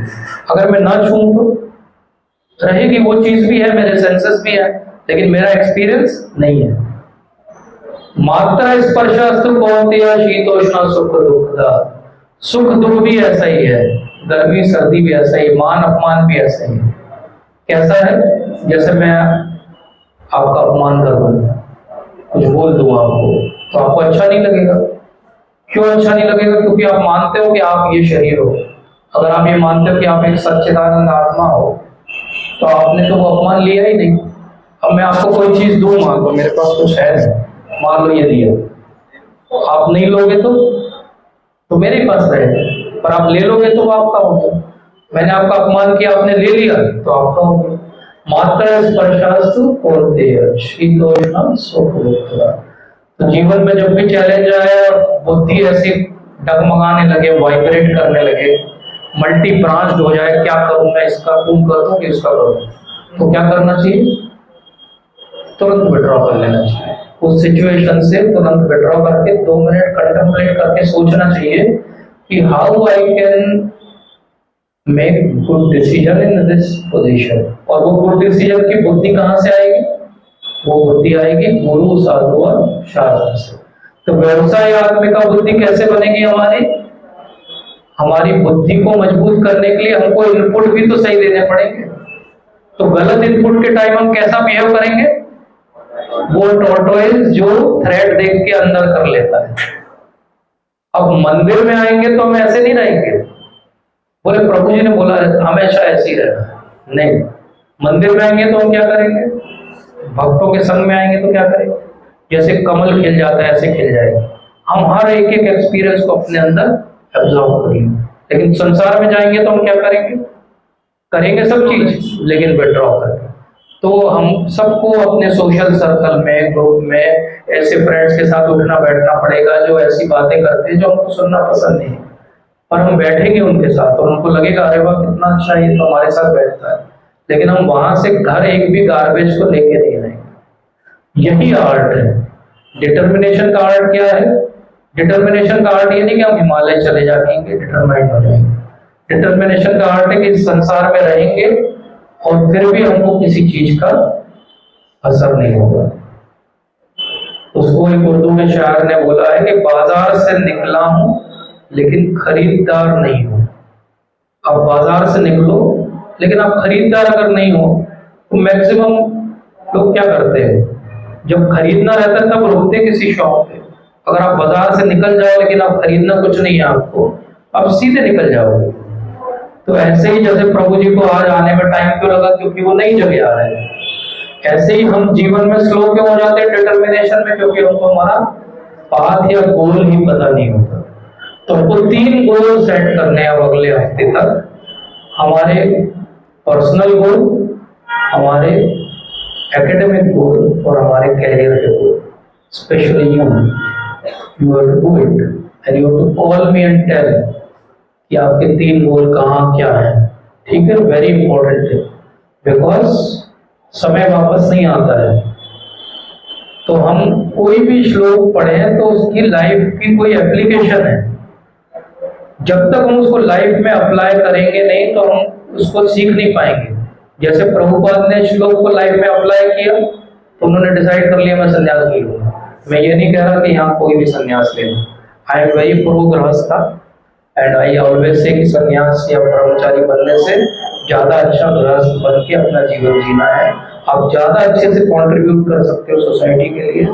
अगर मैं ना छूऊं तो रहेगी वो चीज भी है, मेरे सेंसेस भी है, लेकिन मेरा एक्सपीरियंस नहीं है। मात्रा स्पर्शास्तु कौन्तेय शीतोष्ण सुख दुखदा। सुख दुख भी ऐसा ही है, गर्मी सर्दी भी ऐसा ही, मान अपमान भी ऐसा ही है। कैसा है? जैसे मैं आपका अपमान कर दूं, कुछ बोल दूं आपको, तो आपको अच्छा नहीं लगेगा। क्यों अच्छा नहीं लगेगा? क्योंकि आप मानते हो कि आप ये शरीर हो। अगर आप ये मानते हो कि आप एक सच्चिदानंद आत्मा हो, तो आपने तो वो अपमान लिया ही नहीं। अब मैं आपको कोई चीज दूं, मान लो मेरे पास कुछ है, मान लो ये दिया, तो आप नहीं लोगे तो मेरे पास रहेगा, पर आप ले लोगे तो वो आपका हो गया। मैंने आपका अपमान किया, आपने ले लिया, तो आपका हो गया। मात्रा स्पर्शास्तु कौन्तेय शीतोष्ण सुख दुखदा। तो जीवन में जब भी चैलेंज आए और बुद्धि ऐसी डगमगाने लगे, वाइब्रेट करने लगे, मल्टी ब्रांच्ड हो जाए, क्या करूं मैं, इसका तुम कर दूं कि इसका करूं, तो क्या करना चाहिए? तुरंत विड्रॉ कर लेना चाहिए उस सिचुएशन से। तुरंत विड्रॉ करके 2 मिनट कंटेम्पलेट करके सोचना चाहिए कि how I can make good decision in this position. और वो गुड डिसीजन की बुद्धि कहां से आएगी? वो बुद्धि आएगी गुरु, साधु और शास्त्र से। तो व्यवसाय आत्मिका बुद्धि कैसे बनेगी हमारी? हमारी बुद्धि को मजबूत करने के लिए हमको इनपुट भी तो सही देने पड़ेंगे। तो गलत इनपुट के टाइम हम कैसा बिहेव करेंगे? वो टॉर्टोइज जो थ्रेड देख के अंदर कर लेता है। अब मंदिर में आएंगे तो हम ऐसे नहीं रहेंगे, बोले प्रभु जी ने बोला हमेशा ऐसे ही रहना, नहीं। मंदिर में आएंगे तो हम क्या करेंगे? भक्तों के संग में आएंगे तो क्या करेंगे? जैसे कमल खिल जाता है ऐसे खिल जाएगा। हम हर एक एक एक्सपीरियंस को अपने अंदर एब्जॉर्व करेंगे। लेकिन संसार में जाएंगे तो हम क्या करेंगे? करेंगे सब चीज, लेकिन विड्रॉ करके। तो हम सबको अपने सोशल सर्कल में, ग्रुप में ऐसे फ्रेंड्स के साथ उठना बैठना पड़ेगा जो ऐसी बातें करते हैं जो हमको सुनना पसंद नहीं है। और हम बैठेंगे उनके साथ और उनको लगेगा अरे वाह कितना अच्छा ये तो हमारे साथ बैठता है, लेकिन हम वहां से घर एक भी गार्बेज को लेके नहीं आएंगे। यही आर्ट है। डिटर्मिनेशन का आर्ट क्या है? डिटर्मिनेशन का आर्ट ये नहीं कि हम हिमालय चले जाएंगे डिटरमाइंड हो जाएंगे। डिटर्मिनेशन का आर्ट है कि इस संसार में रहेंगे और फिर भी हमको किसी चीज का असर नहीं होगा। उसको एक उर्दू के शायर ने बोला है कि बाजार से निकला हूं लेकिन खरीदार नहीं हूं। आप बाजार से निकलो लेकिन आप खरीदार अगर नहीं हो तो मैक्सिमम लोग क्या करते हैं, जब खरीदना रहता है तब रुकते हैं किसी शॉप पे। अगर आप बाजार से निकल जाओ लेकिन आप खरीदना कुछ नहीं है आपको, आप सीधे निकल जाओगे। तो ऐसे ही जैसे प्रभु जी को आज आने में टाइम क्यों लगा, क्योंकि वो नई जगह आ रहे हैं। ऐसे ही हम जीवन में स्लो क्यों हो जाते हैं डिटर्मिनेशन में, क्योंकि हमको हमारा पाथ या गोल ही पता नहीं होता। तो हमको 3 गोल सेट करने हैं अब अगले हफ्ते तक। हमारे पर्सनल गोल, हमारे एकेडमिक गोल और हमारे कैरियर के goal. Specially you have to do it and you have to call me and tell कि आपके 3 गोल कहाँ क्या है। ठीक है, वेरी इंपॉर्टेंट है, बिकॉज समय वापस नहीं आता है। तो हम कोई भी श्लोक पढ़ें तो उसकी लाइफ की कोई एप्लीकेशन है। जब तक हम उसको लाइफ में अप्लाई करेंगे नहीं तो हम उसको सीख नहीं पाएंगे। जैसे प्रभुपाद ने श्लोक को लाइफ में अप्लाई किया तो उन्होंने डिसाइड कर लिया मैं संन्यास ले लूंगा। मैं ये नहीं कह रहा कि यहाँ कोई भी संन्यास ले लूँ। आई एम वेरी प्रो गृहस्थ एंड आई ऑलवेज से कि संन्यास या ब्रह्मचारी बनने से ज्यादा अच्छा गृहस्थ बन के अपना जीवन जीना है। आप ज्यादा अच्छे से कंट्रीब्यूट कर सकते हो सोसाइटी के लिए,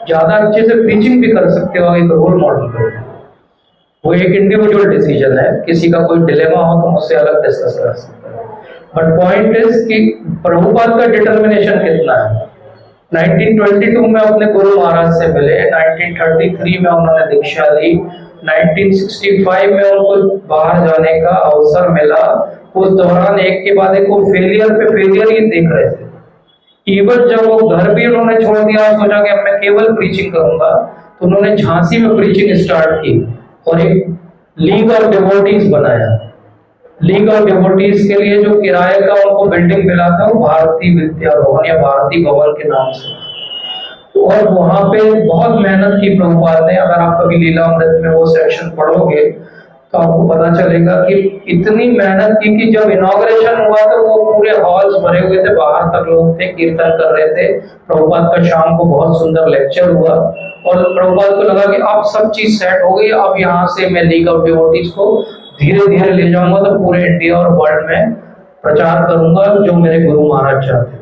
ज्यादा अच्छे से प्रीचिंग भी कर सकते हो, एक रोल मॉडल कर। वो एक इंडिविजुअल डिसीजन है, किसी का कोई डिलेमा हो तो मुझसे अलग डिस्कस कर सकते हैं। बट पॉइंट इज कि प्रभुपाद का डिटर्मिनेशन कितना है। 1922 में अपने गुरु महाराज से मिले, 1933 में उन्होंने दीक्षा ली, 1965 में उनको बाहर जाने का अवसर मिला। उस दौरान एक के बाद एक वो फेलियर पे फेलियर ही देख रहे थे। इवन जब वो घर भी उन्होंने छोड़ दिया, सोचा कि अब मैं केवल प्रीचिंग करूंगा, तो उन्होंने झांसी में प्रीचिंग स्टार्ट की और एक लीग ऑफ डिवोटीज बनाया। लीग ऑफ डिवोटीज के लिए जो किराए का उनको बिल्डिंग मिला था वो भारती विद्या भवन या भारती भवन के नाम से, और वहां पे बहुत मेहनत की प्रभुपाद ने। अगर आप कभी लीलामृत में वो सेक्शन पढ़ोगे तो आपको पता चलेगा कि इतनी मेहनत की कि जब इनॉग्रेशन हुआ तो वो पूरे हॉल्स भरे हुए थे, बाहर तक लोग थे, कीर्तन कर रहे थे। प्रभुपाद का शाम को बहुत सुंदर लेक्चर हुआ और प्रभुपाद को लगा कि अब सब चीज सेट हो गई, अब यहाँ से मैं लीग ऑफ डिवोटीज को धीरे धीरे ले जाऊंगा तो पूरे इंडिया और वर्ल्ड में प्रचार करूंगा जो मेरे गुरु महाराज चाहते थे।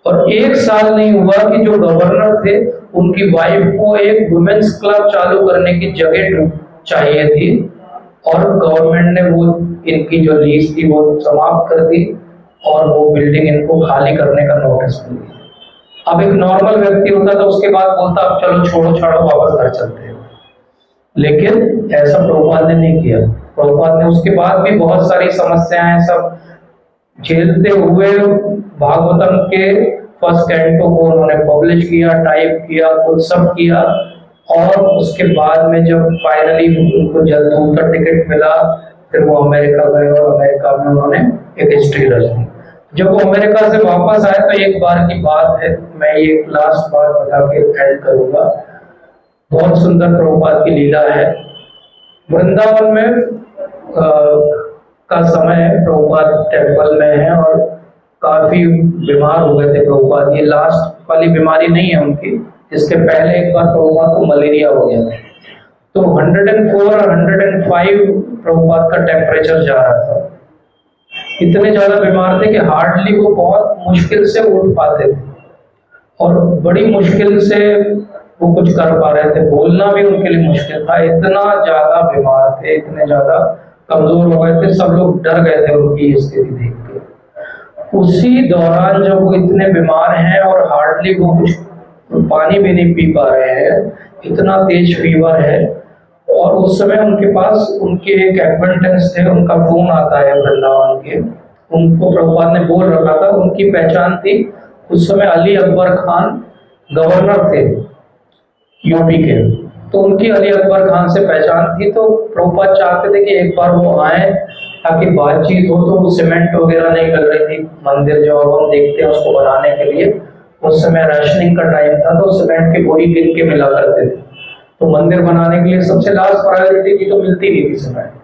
और 1 साल नहीं हुआ कि जो गवर्नर थे उनकी वाइफ को एक वुमेन्स क्लब चालू करने की जगह चाहिए थी और गवर्नमेंट ने वो इनकी जो लीज थी वो समाप्त कर दी और वो बिल्डिंग इनको खाली करने का नोटिस मिल गया। अब एक नॉर्मल व्यक्ति होता तो उसके बाद बोलता अब चलो छोड़ो छाड़ो वापस घर चलते हैं, लेकिन ऐसा प्रभुपाद ने नहीं किया। प्रभुपाद ने उसके बाद भी बहुत सारी समस्याएं सब झेलते हुए भागवतम के फर्स्ट कैंटो को उन्होंने पब्लिश किया, टाइप किया, कुछ सब किया, और उसके बाद में जब फाइनली उनको जलदूत का टिकट मिला फिर वो अमेरिका गए और अमेरिका में उन्होंने एक हिस्ट्री रच दी। जब वो अमेरिका से वापस आए तो एक बार की बात है, मैं ये लास्ट बात बता के एंड करूंगा। बहुत सुंदर प्रभुपाद की लीला है। वृंदावन में का समय है, प्रभुपाद टेम्पल में है और काफी बीमार हो गए थे प्रभुपाद। ये लास्ट वाली बीमारी नहीं है उनकी, इसके पहले एक बार प्रभुपाद को मलेरिया हो गया था। तो 104 और 105 प्रभुपाद का टेम्परेचर जा रहा था। इतने ज्यादा बीमार थे कि हार्डली वो बहुत मुश्किल से उठ पाते थे और बड़ी मुश्किल से वो कुछ कर पा रहे थे, बोलना भी उनके लिए मुश्किल था। इतना ज्यादा बीमार थे, इतने ज्यादा कमजोर हो गए थे, सब लोग डर गए थे उनकी स्थिति देख के। उसी दौरान जब वो इतने बीमार हैं और हार्डली वो कुछ पानी भी नहीं पी पा रहे हैं, इतना तेज फीवर है, और उस समय उनके पास उनके एक एक्वेंटेंस थे, उनका फोन आता है वृंदावन के, उनको प्रभुपाद ने बोल रखा था, उनकी पहचान थी। उस समय अली अकबर खान गवर्नर थे यूपी के, तो उनकी अली अकबर खान से पहचान थी, तो प्रभुपाद चाहते थे कि एक बार वो आए ताकि बातचीत हो। तो वो सीमेंट वगैरह नहीं मिल रही थी, मंदिर जो अब हम देखते हैं उसको बनाने के लिए, उस समय राशनिंग का टाइम था, तो सीमेंट की बोरी गिन के मिला करते थे। तो मंदिर बनाने के लिए सबसे लास्ट प्रायोरिटी की तो मिलती नहीं थी सीमेंट।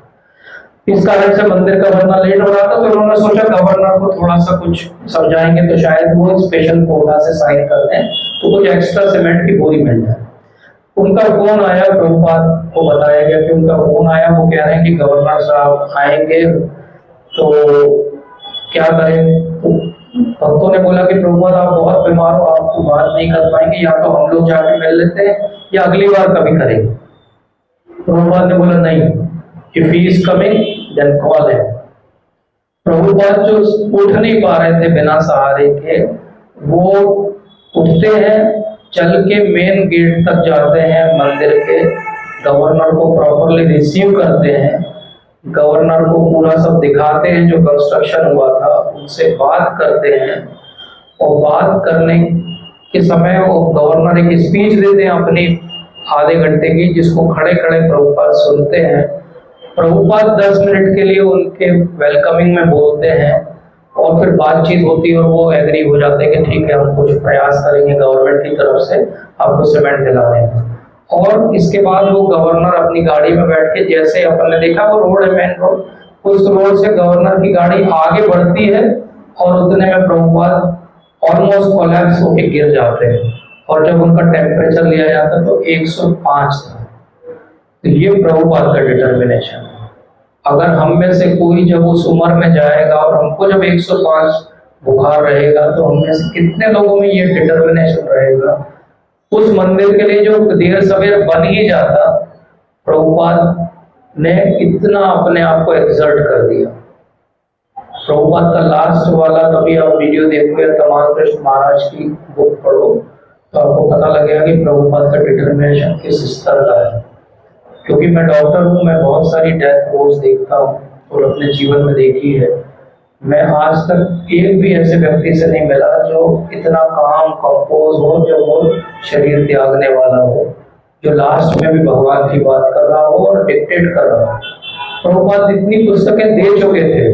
इस कारण से मंदिर का बनना लेट हो रहा था, तो उन्होंने सोचा गवर्नर को थोड़ा सा कुछ समझाएंगे तो शायद वो स्पेशल कोटा से साइन कर दें, तो कुछ एक्स्ट्रा सीमेंट की बोरी मिल जाए। उनका फोन आया, प्रभुपाद को बताया गया कि उनका फोन आया, वो कह रहे हैं कि गवर्नर साहब आएंगे, तो क्या करें। तो भक्तों ने बोला कि प्रभुपाद आप बहुत बीमार हो, आपको बात नहीं कर पाएंगे, या तो हम लोग जाके मिल लेते हैं या अगली बार कभी करेंगे। प्रभुपाद ने बोला नहीं, if he is coming then call है। प्रभुपाद जो उठ नहीं पा रहे थे बिना सहारे के, वो उठते हैं, चल के मेन गेट तक जाते हैं मंदिर के, गवर्नर को प्रॉपरली रिसीव करते हैं, गवर्नर को पूरा सब दिखाते हैं जो कंस्ट्रक्शन हुआ था, उनसे बात करते हैं। और बात करने के समय वो गवर्नर एक स्पीच देते हैं अपनी आधे घंटे की, जिसको खड़े खड़े प्रभुपाद सुनते हैं। प्रभुपाद 10 मिनट के लिए उनके वेलकमिंग में बोलते हैं और फिर बातचीत होती है और वो एग्री हो जाते हैं कि ठीक है, हम कुछ प्रयास करेंगे गवर्नमेंट की तरफ से आपको सीमेंट दिलाने का। और इसके बाद वो गवर्नर अपनी गाड़ी में बैठ के, जैसे अपन ने देखा वो रोड है मेन रोड, उस रोड से गवर्नर की गाड़ी आगे बढ़ती है और उतने में प्रभुपाद ऑलमोस्ट कोलैप्स होकर गिर जाते हैं। और जब उनका टेम्परेचर लिया जाता तो 105 था। तो ये प्रभुपाद का डिटर्मिनेशन है। अगर हम में से कोई जब उस उम्र में जाएगा और हमको जब 105 बुखार रहेगा, तो हम में से कितने लोगों में ये डिटर्मिनेशन रहेगा। उस मंदिर के लिए जो देर सवेर बन ही जाता, प्रभुपाद ने इतना अपने आप को एक्सर्ट कर दिया। प्रभुपाद का लास्ट वाला कभी आप वीडियो देखो या तमाल कृष्ण महाराज की बुक पढ़ो, तो आपको पता लगेगा कि प्रभुपाद का डिटर्मिनेशन किस स्तर का है। क्योंकि मैं डॉक्टर हूँ, मैं बहुत सारी डेथ रोज देखता हूँ और अपने जीवन में देखी है। मैं आज तक एक भी ऐसे व्यक्ति से नहीं मिला जो इतना काम कंपोज हो, जब वो शरीर त्यागने वाला हो, जो लास्ट में भी भगवान की बात कर रहा हो और डिक्टेट कर रहा हो। प्रभुपाद इतनी पुस्तकें दे चुके थे,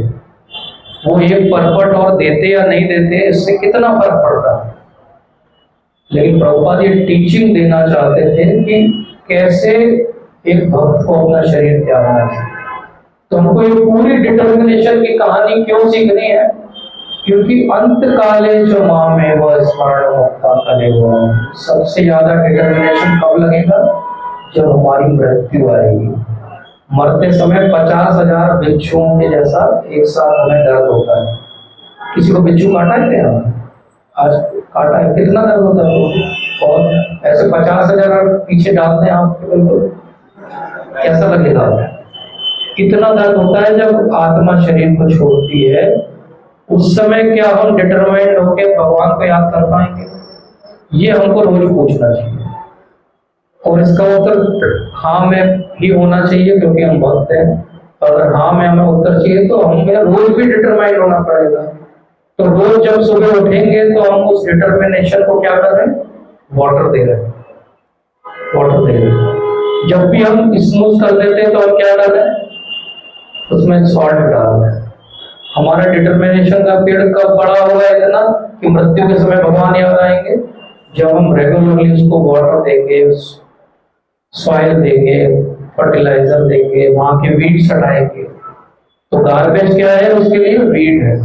वो एक परपट और देते या नहीं देते इससे कितना फर्क पड़ता। लेकिन प्रभुपाद ये टीचिंग देना चाहते थे कि कैसे एक भक्त को अपना शरीर त्यागना है। तो हमको ये पूरी डिटर्मिनेशन की कहानी क्यों सीखनी है? क्योंकि अंत काले जो माँ में वह स्मरण मुक्ता कलेगा। सबसे ज्यादा डिटर्मिनेशन कब लगेगा? जब हमारी मृत्यु आएगी। मरते समय 50,000 बिच्छुओं के जैसा एक साथ हमें दर्द होता है। किसी को बिच्छू काटा है क्या? आज काटा है, कितना दर्द होता है? और ऐसे 50,000 पीछे डालते हैं आपके, बिल्कुल कैसा लगेगा? इतना दर्द होता है जब आत्मा शरीर को छोड़ती है। उस समय क्या हम डिटरमाइंड होकर भगवान को याद कर पाएंगे? ये हमको रोज पूछना चाहिए और इसका उत्तर हाँ में ही होना चाहिए, क्योंकि हम भक्त हैं। अगर हाँ में हमें उत्तर चाहिए तो हमें रोज भी डिटरमाइंड होना पड़ेगा। तो रोज जब सुबह उठेंगे तो हम उस डिटरमिनेशन को क्या कर रहे हैं? वाटर दे रहे हैं, वाटर दे रहे हैं। जब भी हम स्मूथ कर लेते हैं तो हम क्या कर रहे हैं? उसमें सॉल्ट डाल रहे हैं। हमारा डिटरमिनेशन का पेड़ कब बड़ा हुआ है इतना कि मृत्यु के समय भगवान याद आएंगे? जब हम रेगुलरली उसको वाटर देंगे, सॉइल देंगे, फर्टिलाइजर देंगे, वहां के वीड्स हटाएंगे। तो गार्बेज क्या है? उसके लिए वीड है।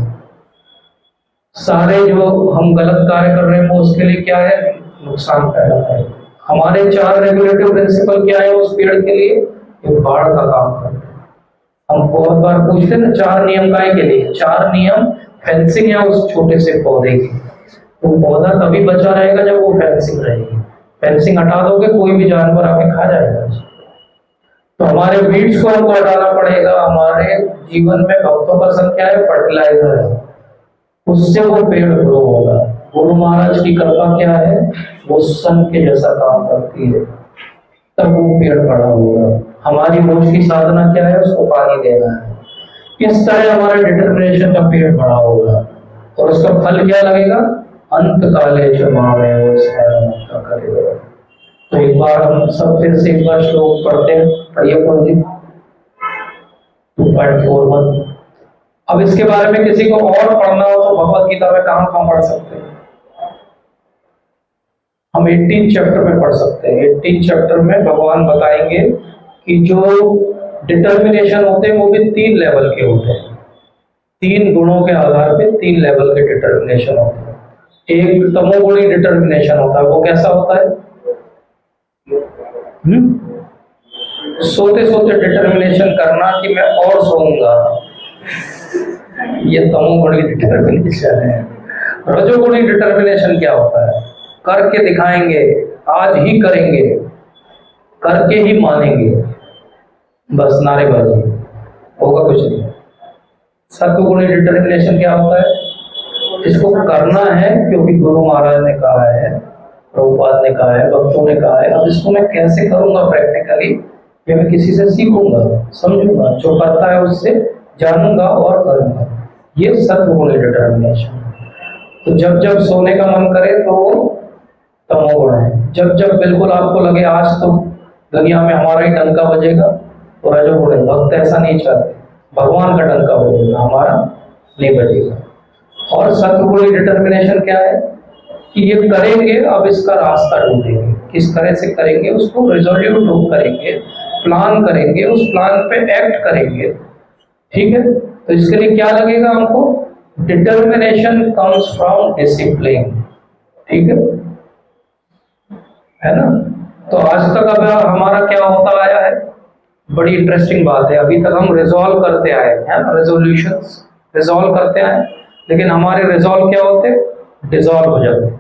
सारे जो हम गलत कार्य कर रहे हैं वो उसके लिए क्या है? नुकसान पैदा है। हमारे 4 रेगुलेटिव प्रिंसिपल क्या है उस पेड़ के लिए? एक बाढ़ का काम करते हैं। हम बहुत बार पूछते हैं ना 4 नियम काय के लिए? 4 नियम फेंसिंग है उस छोटे से पौधे की। वो पौधा तभी बचा रहेगा जब वो फेंसिंग रहेगी। फेंसिंग हटा दोगे कोई भी जानवर आके खा जाएगा। तो हमारे वीड्स को हमको हटाना पड़ेगा। हमारे जीवन में भक्तों का संख्या है, फर्टिलाइजर है, उससे वो पेड़ ग्रो होगा। गुरु महाराज की कृपा क्या है? वो सन के जैसा काम करती है, तब वो पेड़ बड़ा होगा। हमारी रोज की साधना क्या है? उसको पानी देना है। इस तरह हमारे डिटरमिनेशन का पेड़ बड़ा होगा और उसका फल क्या लगेगा? अंत काले जो माँ में वो करेगा। तो एक बार हम सब फिर से एक बार श्लोक पढ़ते हैं, पढ़िए प्रभु जी 2.41। अब इसके बारे में किसी को और पढ़ना हो तो भगवत गीता में कहाँ कहाँ पढ़ सकते हैं? हम 18 चैप्टर में पढ़ सकते हैं। 18 चैप्टर में भगवान बताएंगे कि जो डिटर्मिनेशन होते हैं वो भी 3 लेवल के होते हैं। 3 गुणों के आधार पे 3 लेवल के डिटर्मिनेशन होते हैं। एक तमोगुणी डिटर्मिनेशन होता है, वो कैसा होता है? सोते सोते डिटर्मिनेशन करना कि मैं और सोऊंगा, ये तमोगुणी डिटर्मिनेशन है। रजोगुणी डिटर्मिनेशन क्या होता है? करके दिखाएंगे, आज ही करेंगे, करके ही मानेंगे, बस नारेबाजी, होगा कुछ नहीं। सत्वगुणी डिटर्मिनेशन क्या होता है? इसको करना है क्योंकि गुरु महाराज ने कहा है, प्रभुपाद ने कहा है, भक्तों ने कहा है। अब इसको मैं कैसे करूंगा प्रैक्टिकली? ये मैं किसी से सीखूंगा, समझूंगा, जो करता है उससे जानूंगा और करूंगा। ये सत्वगुणी डिटर्मिनेशन। तो जब जब सोने का मन करे तो तमोगुण है। जब जब बिल्कुल आपको लगे आज तो दुनिया में हमारा ही डंका बजेगा तो रजोगुण है। भक्त ऐसा नहीं चाहते, भगवान का डंका बजेगा, हमारा नहीं बजेगा। और सत्वगुणी डिटर्मिनेशन क्या है कि ये करेंगे, अब इसका रास्ता ढूंढेंगे, किस तरह से करेंगे, उसको रिजोल्यूट करेंगे, प्लान करेंगे, उस प्लान पे एक्ट करेंगे। ठीक है, तो इसके लिए क्या लगेगा हमको? Determination comes from discipline. ठीक है ना? तो आज तक अब हमारा क्या होता आया है, बड़ी इंटरेस्टिंग बात है। अभी तक हम रिजॉल्व करते आए हैं ना, रेजोल्यूशंस रिजॉल्व करते आए, लेकिन हमारे रिजॉल्व क्या होते? डिसॉल्व हो जाते।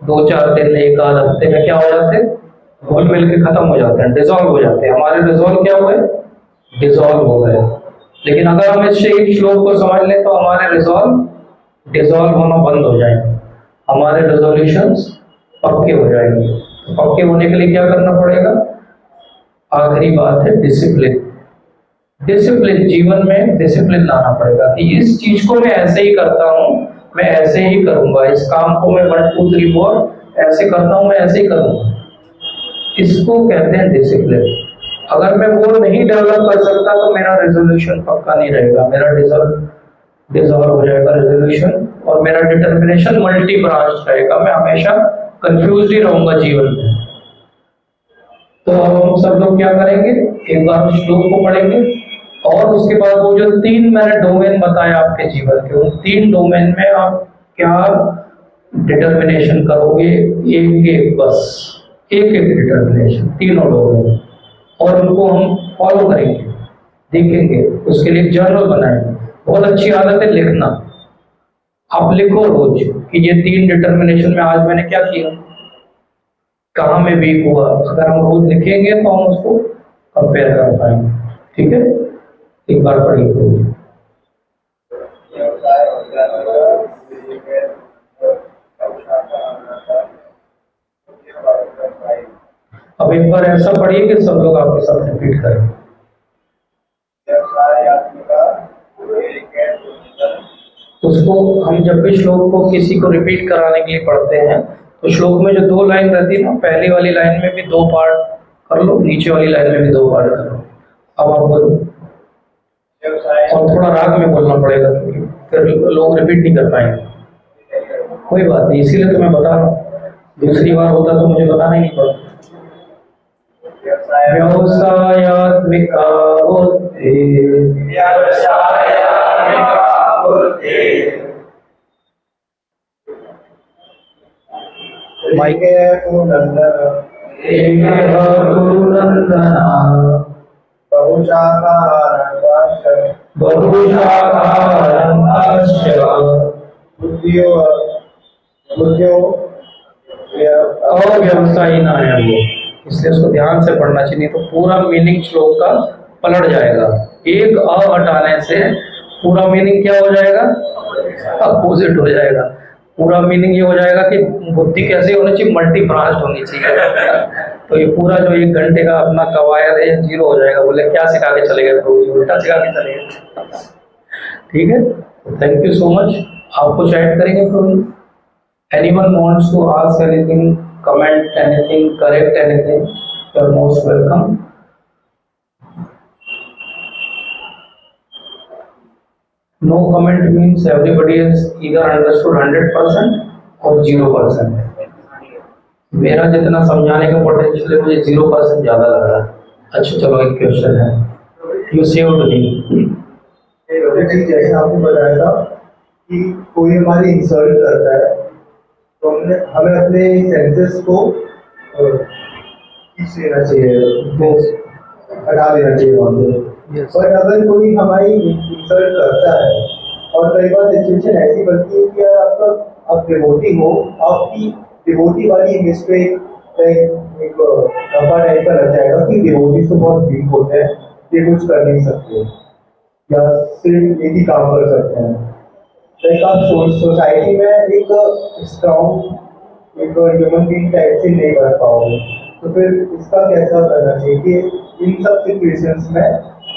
2-4 दिन, एक आध हफ्ते में क्या हो जाते? घुल मिल के खत्म हो जाते हैं, डिसॉल्व हो जाते हैं। हमारे रिजॉल्व क्या हुए? डिसॉल्व हो गए। लेकिन अगर हम इस श्लोक को समझ लें तो हमारे रिजॉल्व डिसॉल्व होना बंद हो जाएंगे, हमारे रेजोल्यूशंस पक्के हो जाएंगे। तो पक्के होने के लिए क्या करना पड़ेगा? आखिरी बात है डिसिप्लिन। डिसिप्लिन, जीवन में डिसिप्लिन लाना पड़ेगा कि इस चीज को मैं ऐसे ही करता हूँ, मैं ऐसे ही करूंगा। इस काम को मैं 1 2 3 4 ऐसे करता हूँ, मैं ऐसे ही करूंगा। इसको कहते हैं डिसिप्लिन। अगर मैं वो नहीं डेवलप कर सकता तो मेरा रेजोल्यूशन पक्का नहीं रहेगा, मेरा डिसॉल्व हो जाएगा रेजोल्यूशन, और मेरा डिटर्मिनेशन मल्टी ब्रांच रहेगा। मैं हमेशा कंफ्यूज ही रहूंगा जीवन में। तो अब हम सब लोग क्या करेंगे? एक बार श्लोक को पढ़ेंगे और उसके बाद वो जो 3 मैंने डोमेन बताए आपके जीवन के, उन 3 डोमेन में आप क्या डिटर्मिनेशन करोगे? एक एक, बस एक एक डिटर्मिनेशन, तीनों डोमेन, और उनको हम फॉलो करेंगे, देखेंगे। उसके लिए जर्नल बनाएंगे। बहुत अच्छी आदत है लिखना। आप लिखो रोज कि ये 3 डिटर्मिनेशन में आज मैंने क्या किया, कहाँ में वीक हुआ। अगर हम रोज लिखेंगे तो हम उसको कंपेयर कर पाएंगे। ठीक है, एक बार पढ़िए। अब एक बार ऐसा पढ़िए कि सब लोग आपके साथ रिपीट करें। उसको हम जब भी श्लोक को किसी को रिपीट कराने के लिए पढ़ते हैं तो श्लोक में जो 2 लाइन रहती है ना, पहली वाली लाइन में भी 2 पार्ट कर लो, नीचे वाली लाइन में भी 2 पार्ट कर लो। अब आप बोलो, और थोड़ा राग में बोलना पड़ेगा क्योंकि फिर लोग रिपीट नहीं कर पाएंगे। कोई बात नहीं, इसीलिए तो मैं बता रहा हूँ। दूसरी बार होता तो मुझे बताना ही नहीं पड़ता। व्यवसायात्मिका बुद्धि माइक अव्यवसायी ना है वो, इसलिए उसको ध्यान से पढ़ना चाहिए, नहीं तो पूरा मीनिंग श्लोक का पलट जाएगा। एक अ हटाने से पूरा मीनिंग क्या हो जाएगा? अपोजिट हो जाएगा। पूरा मीनिंग ये हो जाएगा कि बुद्धि कैसे होनी चाहिए? मल्टी ब्रांच होनी चाहिए। तो ये पूरा जो 1 घंटे का अपना कवायद है जीरो हो जाएगा। बोले क्या सिखा के चले गए प्रभु जी? उल्टा सिखा के चले गए। ठीक है, थैंक यू सो मच। आप कुछ ऐड करेंगे Prabhu? Anyone wants to ask anything, comment anything, correct anything, you're most welcome. No comment means everybody has either understood 100% और 0%. मेरा जितना समझाने का पोटेंशियल है मुझे 0% ज़्यादा लग रहा है. अच्छा चलो एक क्वेश्चन है. You saved me. जैसे आपने बताया था कि कोई हमारी इंसल्ट करता है तो हमें अपने सेंसेस को खींच लेना चाहिए, हटा देना चाहिए वहाँ से. बट अगर कोई हमारी इंसल्ट करता है और कई बार सिचुएशन ऐसी बनती है कि यार आप डिवोटी हो, आपकी डिवोटी वाली इमेज पे एक डब्बा टाइप का लग जाएगा कि डिवोटी तो बहुत वीक होते हैं, ये कुछ कर नहीं सकते या सिर्फ एक ही काम कर सकते हैं. लाइक आप सोसाइटी में एक स्ट्रॉन्ग एक ह्यूमन बीइंग टाइप से नहीं कर पाओगे, तो फिर इसका कैसा करना चाहिए कि इन सब सिचुएशंस में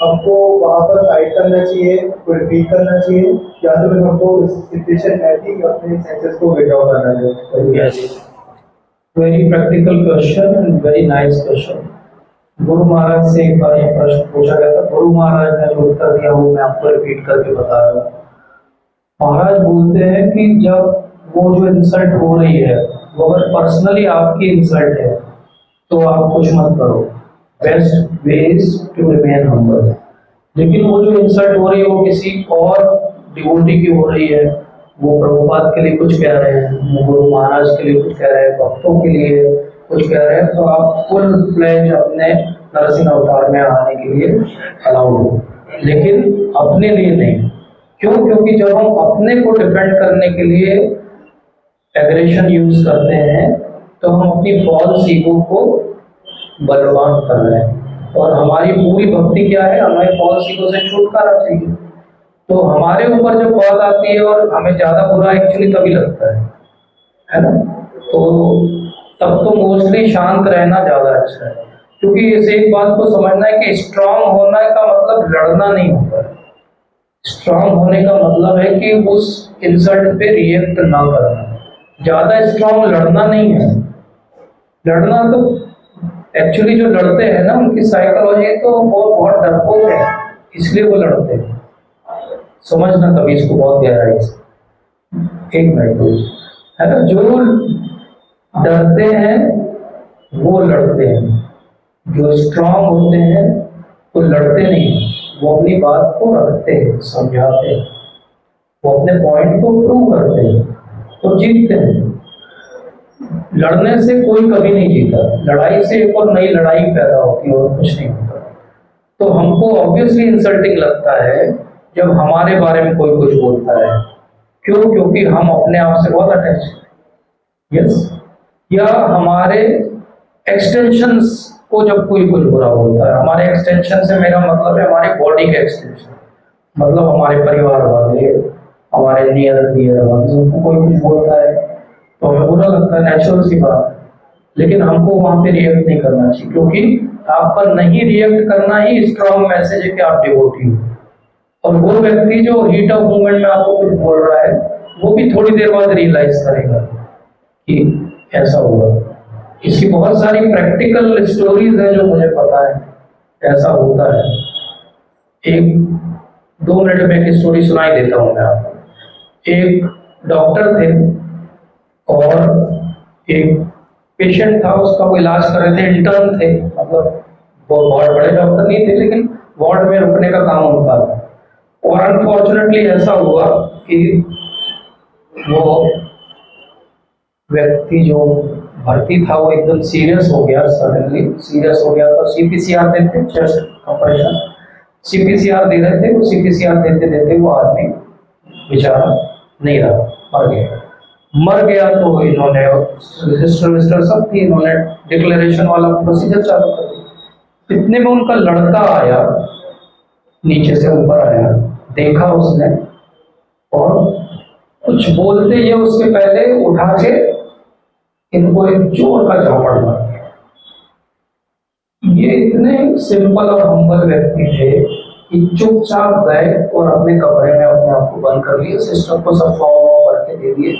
हमको वहाँ पर फाइट करना चाहिए, कोई फील करना चाहिए, या तो फिर हमको इस सिचुएशन में भी अपने सेंसेस को विड्रॉ करना चाहिए. Yes, very practical question and very nice question. Guru Maharaj से एक बार यह प्रश्न पूछा गया था. गुरु महाराज ने जो उत्तर दिया वो मैं आपको रिपीट करके बता रहा हूँ. महाराज बोलते हैं कि जब वो जो इंसल्ट हो रही है वो अगर पर्सनली आपकी इंसल्ट है तो आप कुछ मत करो. Best way is to remain humble. लेकिन वो जो इंसल्ट हो रही है वो किसी और डिवोटी की हो रही है, वो प्रभुपाद के लिए कुछ कह रहे हैं, वो गुरु महाराज के लिए कुछ कह रहे हैं, भक्तों के लिए कुछ कह रहे हैं, तो आप फुल फ्लेज अपने नरसिंह अवतार में आने के लिए अलाउड हो, लेकिन अपने लिए नहीं. क्यों? क्योंकि जब हम अपने को डिफेंड करने के लिए एग्रेशन यूज करते हैं तो हम अपनी फॉल्स ईगो को बलवान कर रहे हैं. और हमारी पूरी भक्ति क्या है? हमें फॉल्स ईगो से छुटकारा चाहिए. तो हमारे ऊपर जब कॉल आती है और हमें ज़्यादा बुरा एक्चुअली तभी लगता है ना? तो तब तो मोस्टली शांत रहना ज़्यादा अच्छा है. क्योंकि इस एक बात को समझना है कि स्ट्रांग होने का मतलब लड़ना नहीं होता है. स्ट्रांग होने का मतलब है कि उस इंसल्ट पे रिएक्ट ना करना. ज़्यादा स्ट्रांग लड़ना नहीं है. लड़ना तो एक्चुअली जो लड़ते हैं ना उनकी साइकोलॉजी तो वो बहुत डरपोक है, इसलिए वो लड़ते हैं. समझना कभी इसको बहुत गहराई से. एक मिनट है ना. जो डरते हैं वो लड़ते हैं, जो स्ट्रांग होते हैं वो लड़ते नहीं, वो अपनी बात को रखते हैं, समझाते हैं, वो अपने पॉइंट को प्रूव करते हैं और जीतते हैं. लड़ने से कोई कभी नहीं जीता. लड़ाई से एक और नई लड़ाई पैदा होती है और कुछ नहीं होता. तो हमको ऑब्वियसली इंसल्टिंग लगता है जब हमारे बारे में कोई कुछ बोलता है. क्यों? क्योंकि हम अपने आप से बहुत अटैच हैं. यस. या हमारे एक्सटेंशंस को जब कोई कुछ बुरा बोलता है. हमारे एक्सटेंशन से मेरा मतलब है हमारे बॉडी के एक्सटेंशन, मतलब हमारे परिवार वाले, हमारे नियर डियर वंस, उनको कोई कुछ बोलता है तो हमें बुरा लगता है, नेचुरल सी बात है. लेकिन हमको वहाँ पे रिएक्ट नहीं करना चाहिए, क्योंकि आपका नहीं रिएक्ट करना ही स्ट्रॉन्ग मैसेज है कि आप डिवोटी हो. और वो व्यक्ति जो हीट ऑफ मूवमेंट में आपको कुछ बोल रहा है वो भी थोड़ी देर बाद रियलाइज करेगा कि ऐसा हुआ. इसकी बहुत सारी प्रैक्टिकल स्टोरीज हैं जो मुझे पता है ऐसा होता है. 1-2 मिनट में एक स्टोरी सुनाई देता हूँ मैं आपको. एक डॉक्टर थे और एक पेशेंट था, उसका वो इलाज कर रहे थे. इंटर्न थे, मतलब वो बहुत बड़े डॉक्टर नहीं थे लेकिन वार्ड में रुकने का काम उनका था. और अनफॉर्चुनेटली ऐसा हुआ कि वो व्यक्ति जो भर्ती था वो एकदम सीरियस हो गया. सडनली सीरियस हो गया तो CPCR देते, चेस्ट कंप्रेशन CPCR दे रहे थे. वो CPCR देते देते वो आदमी बेचारा नहीं रहा, मर गया. तो इन्होंने रजिस्टर सब थी, इन्होंने डिक्लेरेशन वाला प्रोसीजर चालू कर दिया. इतने में उनका लड़का आया, नीचे से ऊपर आया, देखा उसने और कुछ बोलते ही उसके पहले उठा के इनको एक जोर का झापड़ मार दिया. ये इतने सिंपल और हम्बल व्यक्ति थे कि चुपचाप गए और अपने कमरे में अपने आप को बंद कर लिए, सिस्टम को सब फॉर्म करके दे दिए,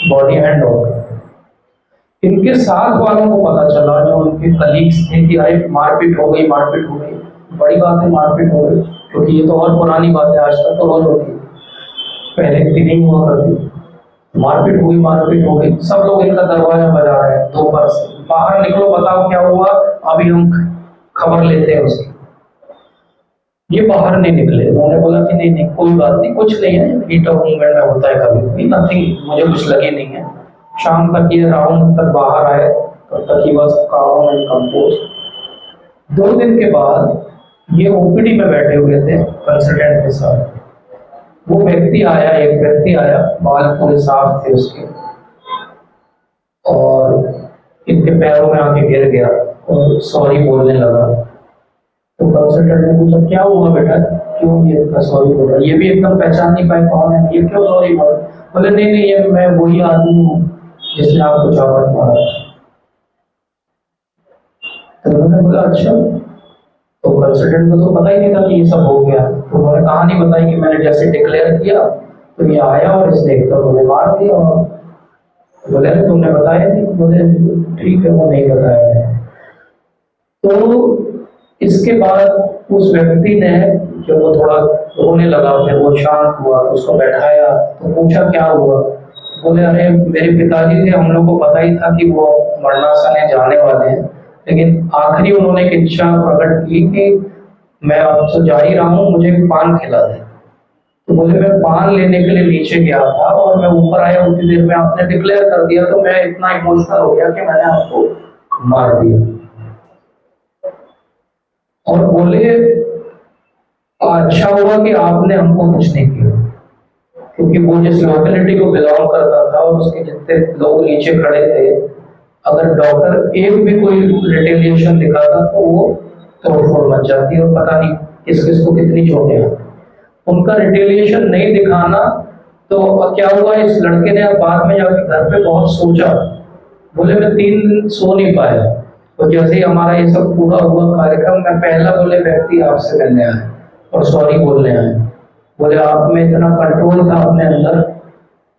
बॉडी हैंड ओवर कर. इनके साथ वालों को पता चला, जो उनके कलीग्स थे, कि अरे मारपीट हो गई, मारपीट हो गई। बड़ी बात है, मारपीट हो गई, क्योंकि ये तो और पुरानी बात है, आज तक तो रोज होती है, पहले इतनी नहीं हुआ करती। मारपीट हुई, मारपीट हो गई, सब लोग इनका दरवाजा बजा रहे हैं दोपहर से, बाहर निकलो बताओ क्या हुआ, अभी हम खबर लेते हैं उसकी। ये बाहर नहीं निकले। उन्होंने बोला कि नहीं नहीं कोई बात नहीं, कुछ नहीं है, हीट ऑफ मूवमेंट में होता है कभी कभी, नथिंग, मुझे कुछ लगी नहीं है। शाम तक ये राउंड तक बाहर आए, तब तक ही बस काम एंड कंपोज। 2 दिन के बाद ये ओपीडी में बैठे हुए थे कंसल्टेंट के साथ। वो व्यक्ति आया, एक व्यक्ति आया, बाल पूरे साफ थे उसके, और इनके पैरों में आके गिर गया और सॉरी बोलने लगा। तो कंसल्टेंट ने पूछा क्या हुआ बेटा, क्यों ये इतना सॉरी बोल रहा है? ये भी एकदम पहचान नहीं पाए कौन है ये, क्यों सॉरी बोल रहा है? बोले नहीं नहीं, ये मैं वही आदमी हूँ जिसने आपको चावट मारा। तो उन्होंने बोला अच्छा। तो कंसल्टेंट को तो पता ही नहीं था कि ये सब हो गया। तो उन्होंने कहानी बताई कि मैंने जैसे डिक्लेयर किया तो ये आया और इसने एकदम मुझे मार दिया। और बोले अरे तुमने बताया नहीं? बोले ठीक है, वो नहीं बताया मैंने। तो इसके बाद उस व्यक्ति ने, जब वो थोड़ा रोने लगा, फिर वो शांत हुआ, तो उसको बैठाया, तो पूछा क्या हुआ? बोले अरे मेरे पिताजी थे, हम लोग को पता ही था कि वो मरणासने जाने वाले हैं, लेकिन आखिरी उन्होंने एक इच्छा प्रकट की कि मैं अब तो जा ही रहा हूँ, मुझे पान खिला दे। तो बोले मैं पान लेने के लिए नीचे गया था और मैं ऊपर आया, उतनी देर में आपने डिक्लेयर कर दिया, तो मैं इतना इमोशनल हो गया कि मैंने आपको मार दिया। और बोले अच्छा हुआ कि आपने हमको कुछ नहीं किया, क्योंकि वो जिस लोकेलिटी को बिलोंग करता था और उसके जितने लोग नीचे खड़े थे, अगर डॉक्टर एक भी कोई रिटेलिएशन दिखाता तो वो तोड़फोड़ मच जाती और पता नहीं किस किस को कितनी चोटें आती। उनका रिटेलिएशन नहीं दिखाना, तो क्या हुआ, इस लड़के ने बाद में जाकर घर पे बहुत सोचा। बोले मैं 3 दिन सो नहीं पाया, तो जैसे ही हमारा ये सब पूरा हुआ कार्यक्रम, मैं पहला बोले व्यक्ति आपसे मिलने आया और सॉरी बोलने आया। बोले आप में इतना कंट्रोल था अपने अंदर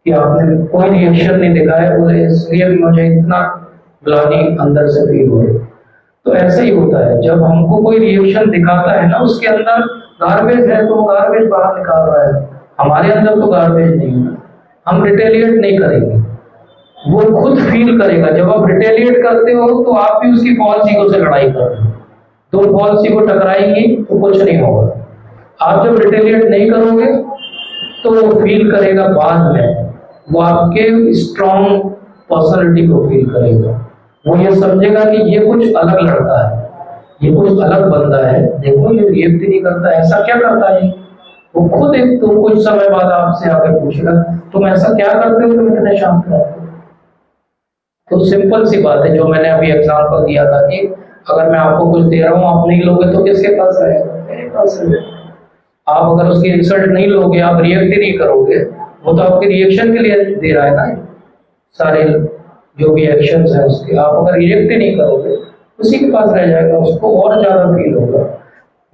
कि आपने कोई रिएक्शन नहीं दिखाया, बोले इसलिए मुझे इतना ग्लानि अंदर से फील हो रही। तो ऐसा ही होता है, जब हमको कोई रिएक्शन दिखाता है ना, उसके अंदर गार्बेज है तो वो गार्बेज बाहर निकाल रहा है। हमारे अंदर तो गार्बेज नहीं है, हम रिटेलिएट नहीं करेंगे, वो खुद फील करेगा। जब आप रिटेलिएट करते हो तो आप भी उसकी फॉल्स ईगो से लड़ाई कर रहे हो, तो फॉल्स ईगो टकराएंगी तो कुछ नहीं होगा। आप जब रिटेलिएट नहीं करोगे तो वो फील करेगा बाद में, वो आपके स्ट्रॉन्ग पर्सनालिटी को फील करेगा। वो ये समझेगा कि ये कुछ अलग लड़का है, ये कुछ अलग बंदा है, देखो ये रिएक्ट नहीं करता, ऐसा क्या करता है। वो खुद एक तो कुछ समय बाद आपसे आकर पूछेगा तुम ऐसा क्या करते हो, तुम इतने शांत रहते हो। तो सिंपल सी बात है, जो मैंने अभी एग्जांपल दिया था कि अगर मैं आपको कुछ दे रहा हूँ, आप नहीं लोगे तो किसके पास रहेगा? मेरे पास रहेगा। आप अगर उसकी इंसल्ट नहीं लोगे, आप रिएक्ट ही नहीं करोगे, वो तो आपके रिएक्शन के लिए दे रहा है ना, सारे जो भी एक्शंस हैं उसके, आप अगर रिएक्ट ही नहीं करोगे उसी के पास रह जाएगा, उसको और ज्यादा फील होगा,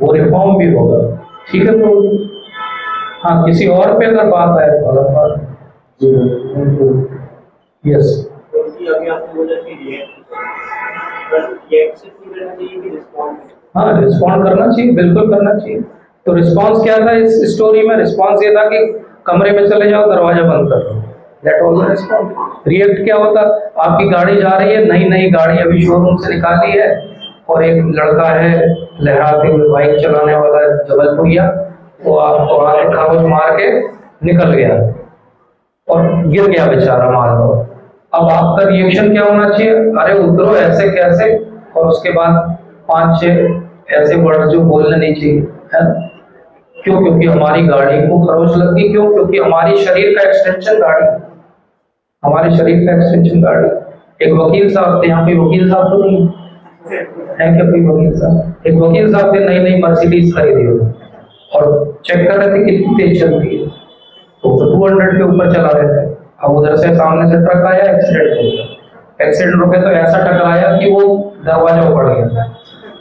वो रिफॉर्म भी होगा। ठीक है तो हाँ, किसी और पे अगर बात आए तो अलग बात। यस, अभी आपने बोला कि रिएक्शन नहीं करना चाहिए कि रिस्पॉन्ड? हाँ रिस्पॉन्ड करना चाहिए, बिल्कुल करना चाहिए। तो रिस्पॉन्स क्या था इस स्टोरी में? रिस्पॉन्स ये था कि कमरे में चले जाओ, दरवाजा बंद कर दो, that was the response. React क्या होता? आपकी गाड़ी जा रही है, नई गाड़ी अभी शोरूम से निकाली है, और एक लड़का है लहराते हुए बाइक चलाने वाला जबलपुरिया, वो आपको आगे खामोश मार के निकल गया और गिर गया बेचारा, मान लो। अब आपका रिएक्शन क्या होना चाहिए? अरे उतरो, ऐसे कैसे? और उसके बाद 5-6 ऐसे वर्ड जो बोलने नहीं चाहिए, है? क्यों? क्योंकि हमारी गाड़ी को खरोच लग गई। क्यों? क्योंकि हमारी शरीर का एक्सटेंशन गाड़ी, हमारे शरीर का एक्सटेंशन गाड़ी। एक वकील साहब थे, यहाँ पे वकील साहब तो नहीं है क्या? कोई वकील साहब? एक वकील साहब थे, नई मर्सिडीज खरीदी हो और चेक कर रहे थे कितनी तेज चलती है, तो 200 के ऊपर चला रहे थे। अब उधर से सामने से ट्रक आया, एक्सीडेंट हो गया। एक्सीडेंट हो गया तो ऐसा टकराया कि वो दरवाजा उखड़ गया।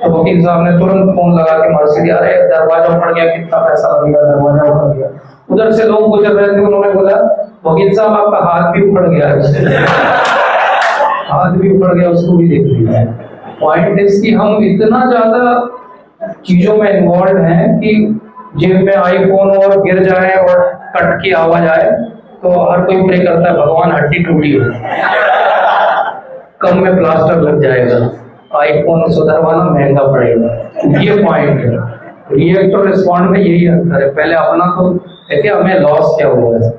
तो वकील साहब ने तुरंत फोन लगा के मर्सिडीज, अरे दरवाजा उखड़ गया, कितना पैसा लगेगा? दरवाजा उखड़ गया। उधर से लोग गुजर रहे थे, उन्होंने बोला वकील साहब आपका हाथ भी उखड़ गया है। हाथ हाथ भी ऊपर गया उसको भी देख लिया। पॉइंट इज कि हम इतना ज्यादा चीजों में इन्वॉल्व हैं कि जेब में आईफोन और गिर जाए और कट की आवाज आए तो हर कोई प्रे करता है भगवान हड्डी टूटी हो, कम में प्लास्टर लग जाएगा, आईफोन सुधरवाना महंगा पड़ेगा। ये पॉइंट है। रिएक्ट और रिस्पॉन्ड में यही अंतर है। पहले अपना तो है कि हमें लॉस क्या हुआ है,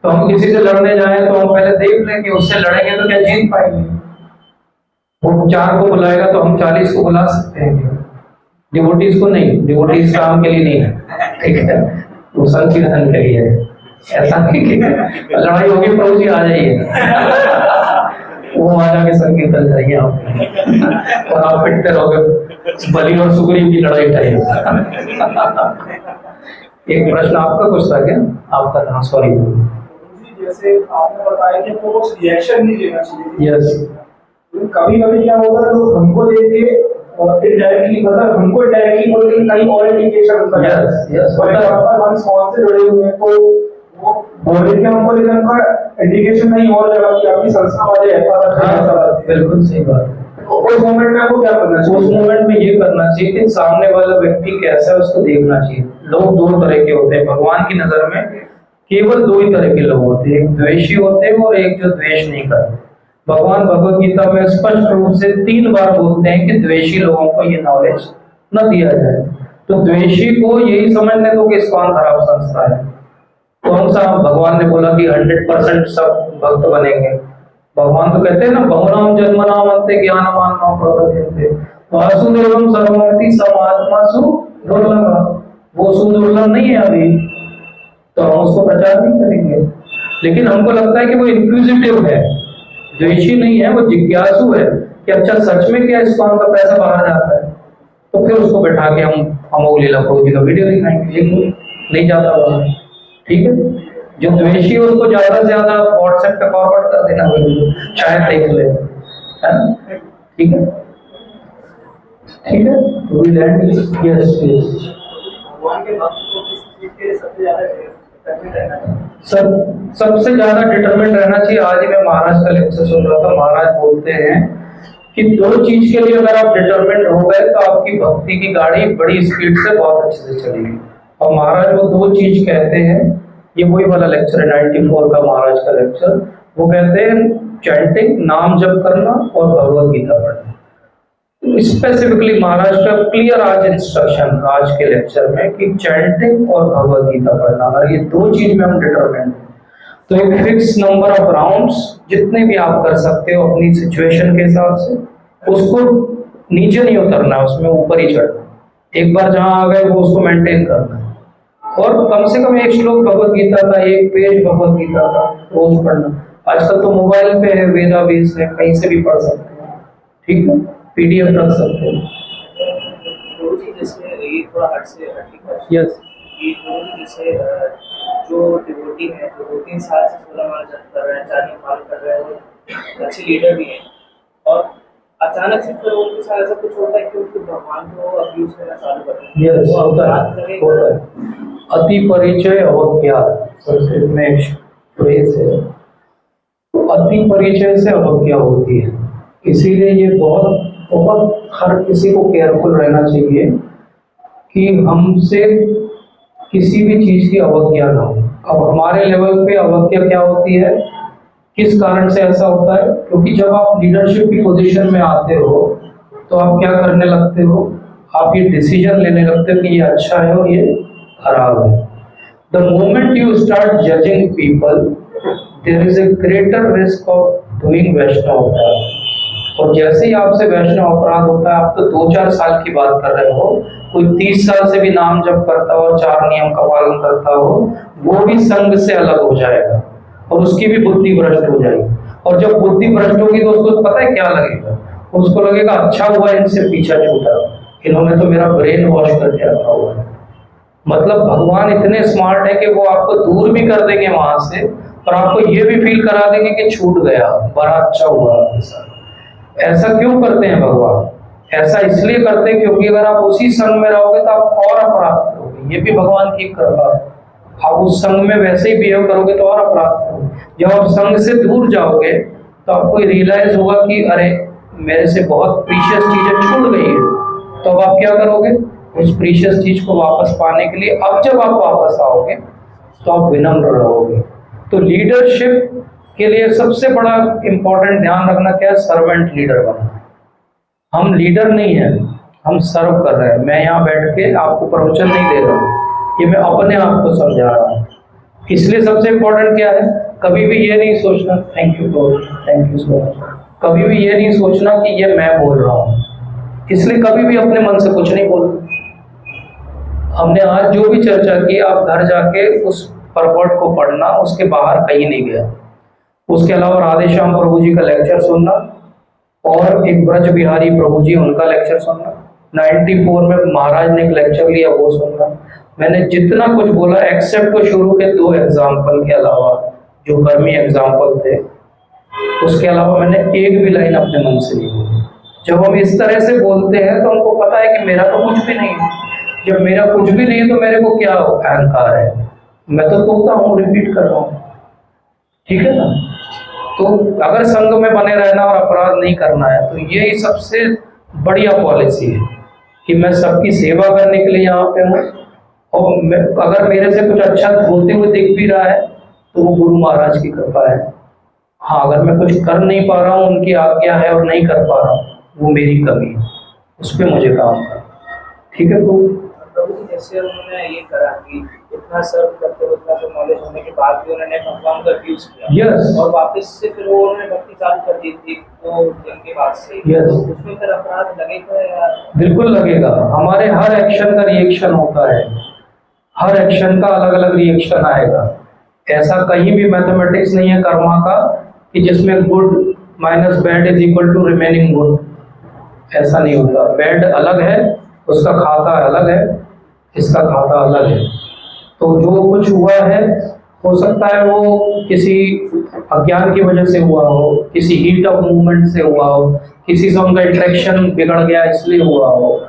तो हम किसी से लड़ने जाएं तो हम पहले देख लें कि उससे लड़ेंगे तो क्या जीत पाएंगे। वो 4 को बुलाएगा तो हम 40 को बुला सकते हैं। डिवोटीज को नहीं, डिवोटीज काम के लिए नहीं है, ठीक है, वो संकीर्तन के लिए है। ऐसा नहीं कि लड़ाई होगी प्रभु जी आ जाइए, वो आ जाके संकीर्तन करेंगे आप और आप पिटते रहोगे, बलि और सुग्रीव की लड़ाई टाइम। एक प्रश्न आपका कुछ था क्या? आपका था, सॉरी। जैसे आपने बताया कि आपको कुछ रिएक्शन नहीं देना चाहिए। यस। कभी कभी क्या होता है लोग हमको देते और इनडायरेक्टली मतलब हमको डायरेक्टली बोल के कहीं और इंडिकेशन होता है। यस यस, फॉर एग्जांपल हम स्पॉन्सर से जुड़े हुए हैं तो वो बोल रहे हैं हमको, लेकिन उनका इंडिकेशन कहीं और लगा कि आपकी संस्था वाले ऐसा करते हैं, ऐसा करते हैं। बिल्कुल सही बात है। तो उस मोमेंट में आपको क्या करना चाहिए? उस मोमेंट में ये करना चाहिए कि सामने वाला व्यक्ति कैसा है उसको देखना चाहिए। लोग 2 तरह के होते हैं भगवान की नजर में, केवल 2 ही तरह के लोग होते हैं, एक द्वेषी होते हैं और एक जो द्वेष नहीं करते। भगवान भगवत गीता में स्पष्ट रूप से 3 बार बोलते हैं कि द्वेषी लोगों को ये नॉलेज न दिया जाए। तो द्वेषी को यही समझने दो कि इस्कॉन खराब संस्था है। कौन सा भगवान ने बोला कि 100% सब भक्त बनेंगे? भगवान तो कहते हैं ना, बहुनाम जन्मनाम अन्ते ज्ञानवान नाम प्रवर्तन्ते वासुदेवम सर्वमिति समात्मासु दुर्लभः। वो सुदुर्लभ नहीं है अभी, तो हम उसको प्रचार नहीं करेंगे। लेकिन हमको लगता है कि वो इंक्विजिटिव है, द्वेषी नहीं है, वो जिज्ञासु है कि अच्छा सच में क्या इस्कॉन का पैसा बाहर जाता है, तो फिर उसको बैठा के हम अमोघ लीला प्रभु जी का वीडियो दिखाएंगे, लेकिन नहीं जाता बाहर। ठीक है, जो द्वेषी है उसको ज्यादा से ज्यादा व्हाट्सएप पे फॉरवर्ड कर देना वीडियो, शायद देख ले, है ना? ठीक है, ठीक है, तो वी लैंड। Yes yes. भगवान के भक्त को किस चीज के लिए सबसे ज्यादा डिटरमिनेट रहना चाहिए? सबसे ज्यादा डिटरमिनेट रहना चाहिए। आज ही मैं महाराज का लेक्चर सुन रहा था, महाराज बोलते हैं कि 2 चीज के लिए अगर आप डिटरमिनेट हो गए तो आपकी भक्ति की गाड़ी बड़ी स्पीड से बहुत अच्छे से चलेगी। और महाराज वो 2 चीज कहते हैं, ये वही वाला लेक्चर है 94 का महाराज का लेक्चर। वो कहते हैं चैंटिंग, नाम जप करना और भगवत गीता पढ़ना। स्पेसिफिकली महाराज का क्लियर आज इंस्ट्रक्शन आज के लेक्चर में कि चैंटिंग और भगवत गीता पढ़ना। अगर ये 2 चीज में हम डिटरमिनेट, तो एक फिक्स नंबर ऑफ राउंड्स जितने भी आप कर सकते हो अपनी सिचुएशन के हिसाब से, उसको नीचे नहीं उतरना, उसमें ऊपर ही चढ़ना। एक बार जहां आ गए वो उसको मेंटेन करना है। और कम से कम 1 श्लोक भगवत गीता का, 1 पेज भगवत गीता का रोज पढ़ना। आजकल तो मोबाइल पे है, वेदाबेस है, कहीं से भी पढ़ सकते हैं। ठीक है, PDF रख सकते हैं। गुरु जी जैसे ये थोड़ा हट से हटी क्वेश्चन, यस। ये गुरु जी जैसे जो डिवोटी है जो 2-3 साल से 16 माला जप कर रहे हैं, 4 पाल कर रहे हैं, वो अच्छे लीडर भी हैं, और अचानक से फिर उनके साथ ऐसा कुछ होता है कि वो फिर भगवान को अब्यूज करना चालू करते हैं। यस, वो होता अपराध है, लगेगा। होता है। अति परिचय अवज्ञा, संस्कृत में एक फ्रेज है, तो अति परिचय से अवज्ञा होती है। इसीलिए ये बहुत बहुत हर किसी को केयरफुल रहना चाहिए कि हमसे किसी भी चीज की अवज्ञा ना हो। अब हमारे लेवल पे अवज्ञा क्या होती है, किस कारण से ऐसा होता है? क्योंकि जब आप लीडरशिप की पोजीशन में आते हो तो आप क्या करने लगते हो, आप ये डिसीजन लेने लगते हो कि ये अच्छा है और ये खराब है। The moment you start judging people, there is a greater risk of doing Vaishnava aparadh. और जैसे ही आपसे वैष्णव अपराध होता है, आप तो 2-4 साल की बात कर रहे हो, कोई 30 साल से भी नाम जप करता हो और 4 नियम का पालन करता हो, वो भी संग से अलग हो जाएगा और उसकी भी बुद्धि भ्रष्ट हो जाएगी। और जब बुद्धि भ्रष्ट होगी तो उसको पता है क्या लगेगा, उसको लगेगा अच्छा हुआ इनसे पीछा छूटा, इन्होंने तो मेरा ब्रेन वॉश करके रखा हुआ है। मतलब भगवान इतने स्मार्ट है कि वो आपको दूर भी कर देंगे वहां से और आपको ये भी फील करा देंगे कि छूट गया, बड़ा अच्छा हुआ आपके साथ। ऐसा क्यों करते हैं भगवान? ऐसा इसलिए करते हैं क्योंकि अगर आप उसी संग में रहोगे तो आप और अपराध करोगे। ये भी भगवान ठीक कर रहा है, आप उस संग में वैसे ही बिहेव करोगे तो और अपराध करोगे। जब आप संग से दूर जाओगे तो आपको रियलाइज होगा कि अरे मेरे से बहुत प्रीशियस चीजें छूट गई है। तो अब आप क्या करोगे, उस प्रीशियस चीज को वापस पाने के लिए अब जब आप वापस आओगे तो आप विनम्र रहोगे। तो लीडरशिप के लिए सबसे बड़ा इंपॉर्टेंट ध्यान रखना क्या है, सर्वेंट लीडर बनना। हम लीडर नहीं है, हम सर्व कर रहे हैं। मैं यहाँ बैठ के आपको प्रवचन नहीं दे रहा हूँ, ये मैं अपने आप को समझा रहा हूँ। इसलिए सबसे इम्पोर्टेंट क्या है, कभी भी ये नहीं सोचना, थैंक यू सो मच, कभी भी ये नहीं सोचना कि ये मैं बोल रहा हूँ। इसलिए कभी भी अपने मन से कुछ नहीं बोलना। हमने आज जो भी चर्चा की, आप घर जाके उस परवर्ड को पढ़ना, उसके बाहर कहीं नहीं गया। उसके अलावा राधेश्याम प्रभु जी का लेक्चर सुनना और एक ब्रज बिहारी प्रभु जी उनका लेक्चर सुनना। 94 में महाराज ने एक लेक्चर लिया, वो सुनना। मैंने जितना कुछ बोला एक्सेप्ट वो शुरू के 2 एग्जाम्पल के अलावा, जो कर्मी एग्जाम्पल थे, उसके अलावा मैंने एक भी लाइन अपने मन से नहीं बोली। जब हम इस तरह से बोलते हैं तो हमको पता है कि मेरा तो कुछ भी नहीं है। जब मेरा कुछ भी नहीं है तो मेरे को क्या अहंकार है, मैं तो तोता हूँ, रिपीट कर रहा हूँ, ठीक है ना। तो अगर संघ में बने रहना और अपराध नहीं करना है तो यही सबसे बढ़िया पॉलिसी है कि मैं सबकी सेवा करने के लिए यहाँ पे हूँ। और अगर मेरे से कुछ अच्छा होते हुए दिख भी रहा है तो वो गुरु महाराज की कृपा है। हाँ, अगर मैं कुछ कर नहीं पा रहा हूँ, उनकी आज्ञा है और नहीं कर पा रहा हूँ, वो मेरी कमी है, उस पर मुझे काम करना, ठीक है प्रभु जी जैसे उन्होंने ये करा कि इतना सर्व करते हुए इतना सब नॉलेज होने के बाद भी उन्होंने भगवान का यूज किया। Yes. और वापस से फिर वो उन्होंने भक्ति चालू कर दी थी तो जिनके बाद से Yes. तो उसमें फिर अपराध लगेगा या? बिल्कुल लगेगा। हमारे हर एक्शन का रिएक्शन होता है, हर एक्शन का अलग अलग रिएक्शन आएगा। ऐसा कहीं भी मैथमेटिक्स नहीं है कर्मा का कि जिसमें good minus bad is equal to remaining good, ऐसा नहीं होता। बैड अलग है, उसका खाता अलग है, इसका खाता अलग है। तो जो कुछ हुआ है, हो सकता है वो किसी अज्ञान की वजह से हुआ हो, किसी हीट ऑफ मूवमेंट से हुआ हो, किसी से उनका इंटरेक्शन बिगड़ गया इसलिए हुआ हो,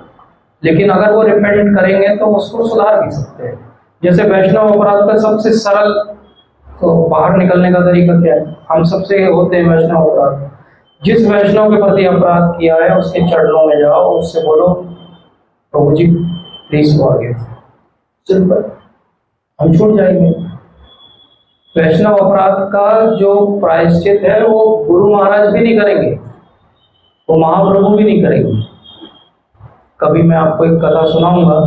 लेकिन अगर वो रिपेंट करेंगे तो उसको सुधार भी सकते हैं। जैसे वैष्णव अपराध का सबसे सरल तो बाहर निकलने का तरीका क्या है, हम सबसे होते हैं वैष्णव अपराध। जिस वैष्णव के प्रति अपराध किया है उसके चरणों में जाओ, उससे बोलो प्रभु जी प्लीज फॉरगिव, सिंपल, हम छूट जाएंगे। वैष्णव अपराध का जो प्रायश्चित है वो गुरु महाराज भी नहीं करेंगे, वो महाप्रभु भी नहीं करेंगे। कभी मैं आपको एक कथा सुनाऊंगा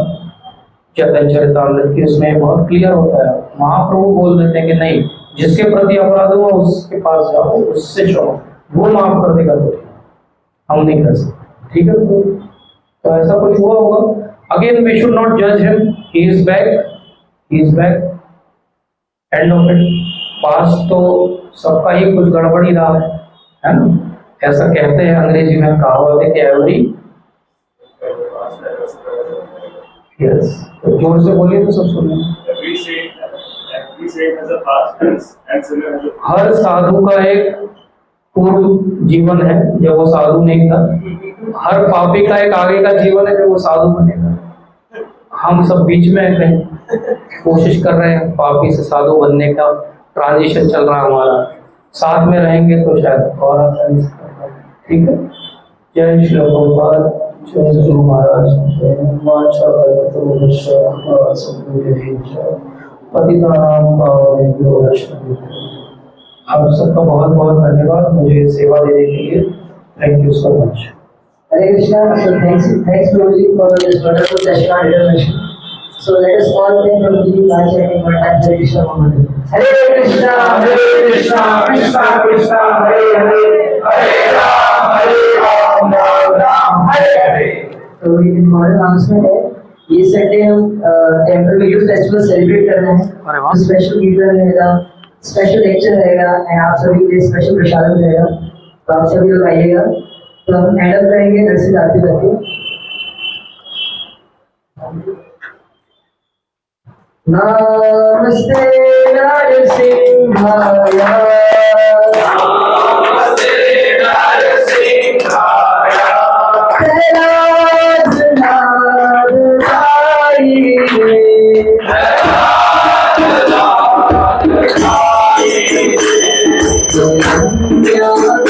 चैतन्य चरितामृत की, उसमें बहुत क्लियर होता है। महाप्रभु बोल देते हैं कि नहीं, जिसके प्रति अपराध हुआ उसके पास जाओ, उससे छोड़ो, वो माफ कर देगा, तो हम नहीं कर सकते, ठीक है। तो ऐसा कुछ हुआ होगा। अगेन वी शुड नॉट जज him, he is back, end of it. पास तो सबका ही कुछ गड़बड़ ही रहा है ना। ऐसा कहते हैं अंग्रेजी में कहावत है कि एवरी, यस, तो जोर से बोलिए तो सब सुनिए। हर साधु का एक पूर्व जीवन है जब वो साधु नहीं था, हर पापी का एक आगे का जीवन है जब वो साधु बनेगा। हम सब बीच में कहीं कोशिश कर रहे हैं पापी से साधु बनने का, ट्रांजिशन चल रहा है हमारा। साथ में रहेंगे तो शायद और आसानी से कर पाएंगे, ठीक है। जय श्री प्रभुपाद, जय गुरु महाराज, जय पतितानां पावनेभ्यो वैष्णवेभ्यो। आप सबका बहुत बहुत धन्यवाद मुझे सेवा देने के लिए। Thank you so much. Hare Krishna. So thanks Prabhuji for this wonderful session on intervention. So let us all thank Prabhuji by chanting one time Hare Krishna Mahamudra. Hare Krishna, Krishna Krishna, Hare Hare, Hare Ram, Ram Hare Hare. तो ये important announcement है, ये Sunday हम temple में youth festival celebrate कर रहे हैं। Special कीर्तन रहेगा, स्पेशल लेक्चर रहेगा, एंड आप सभी के लिए स्पेशल प्रसाद रहेगा, तो आप सभी लोग आइएगा। तो हम एंड अप करेंगे नरसिंह आरती करके। नमस्ते नरसिंहाय, नमस्ते नरसिंहाय, प्रहलाद नाथ साई, प्रहलाद नाथ साई।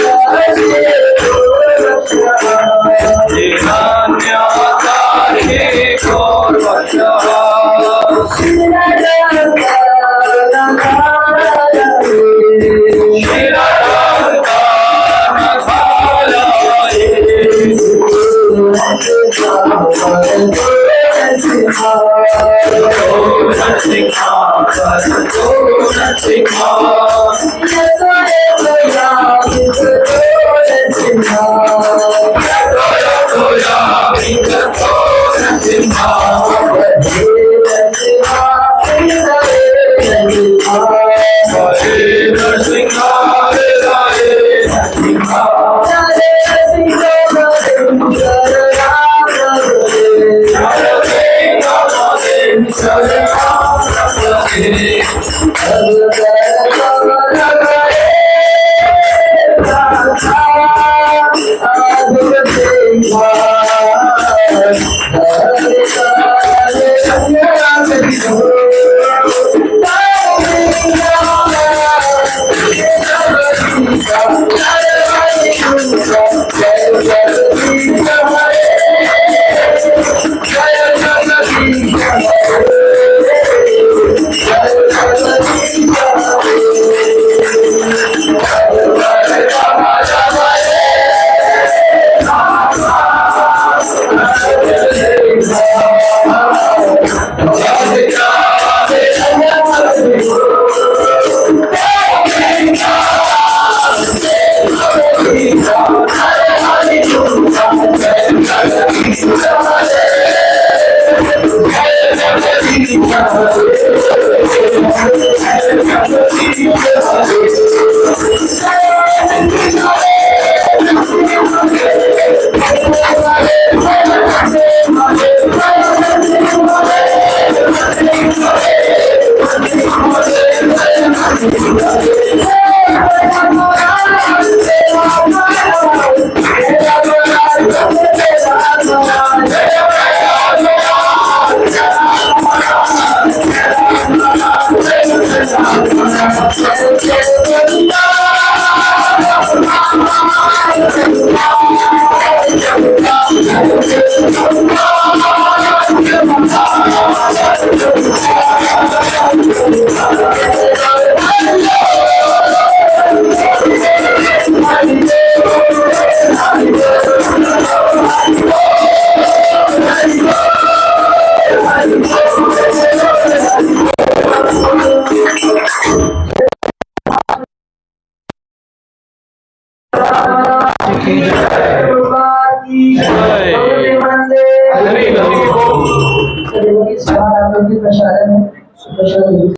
प्रसाद है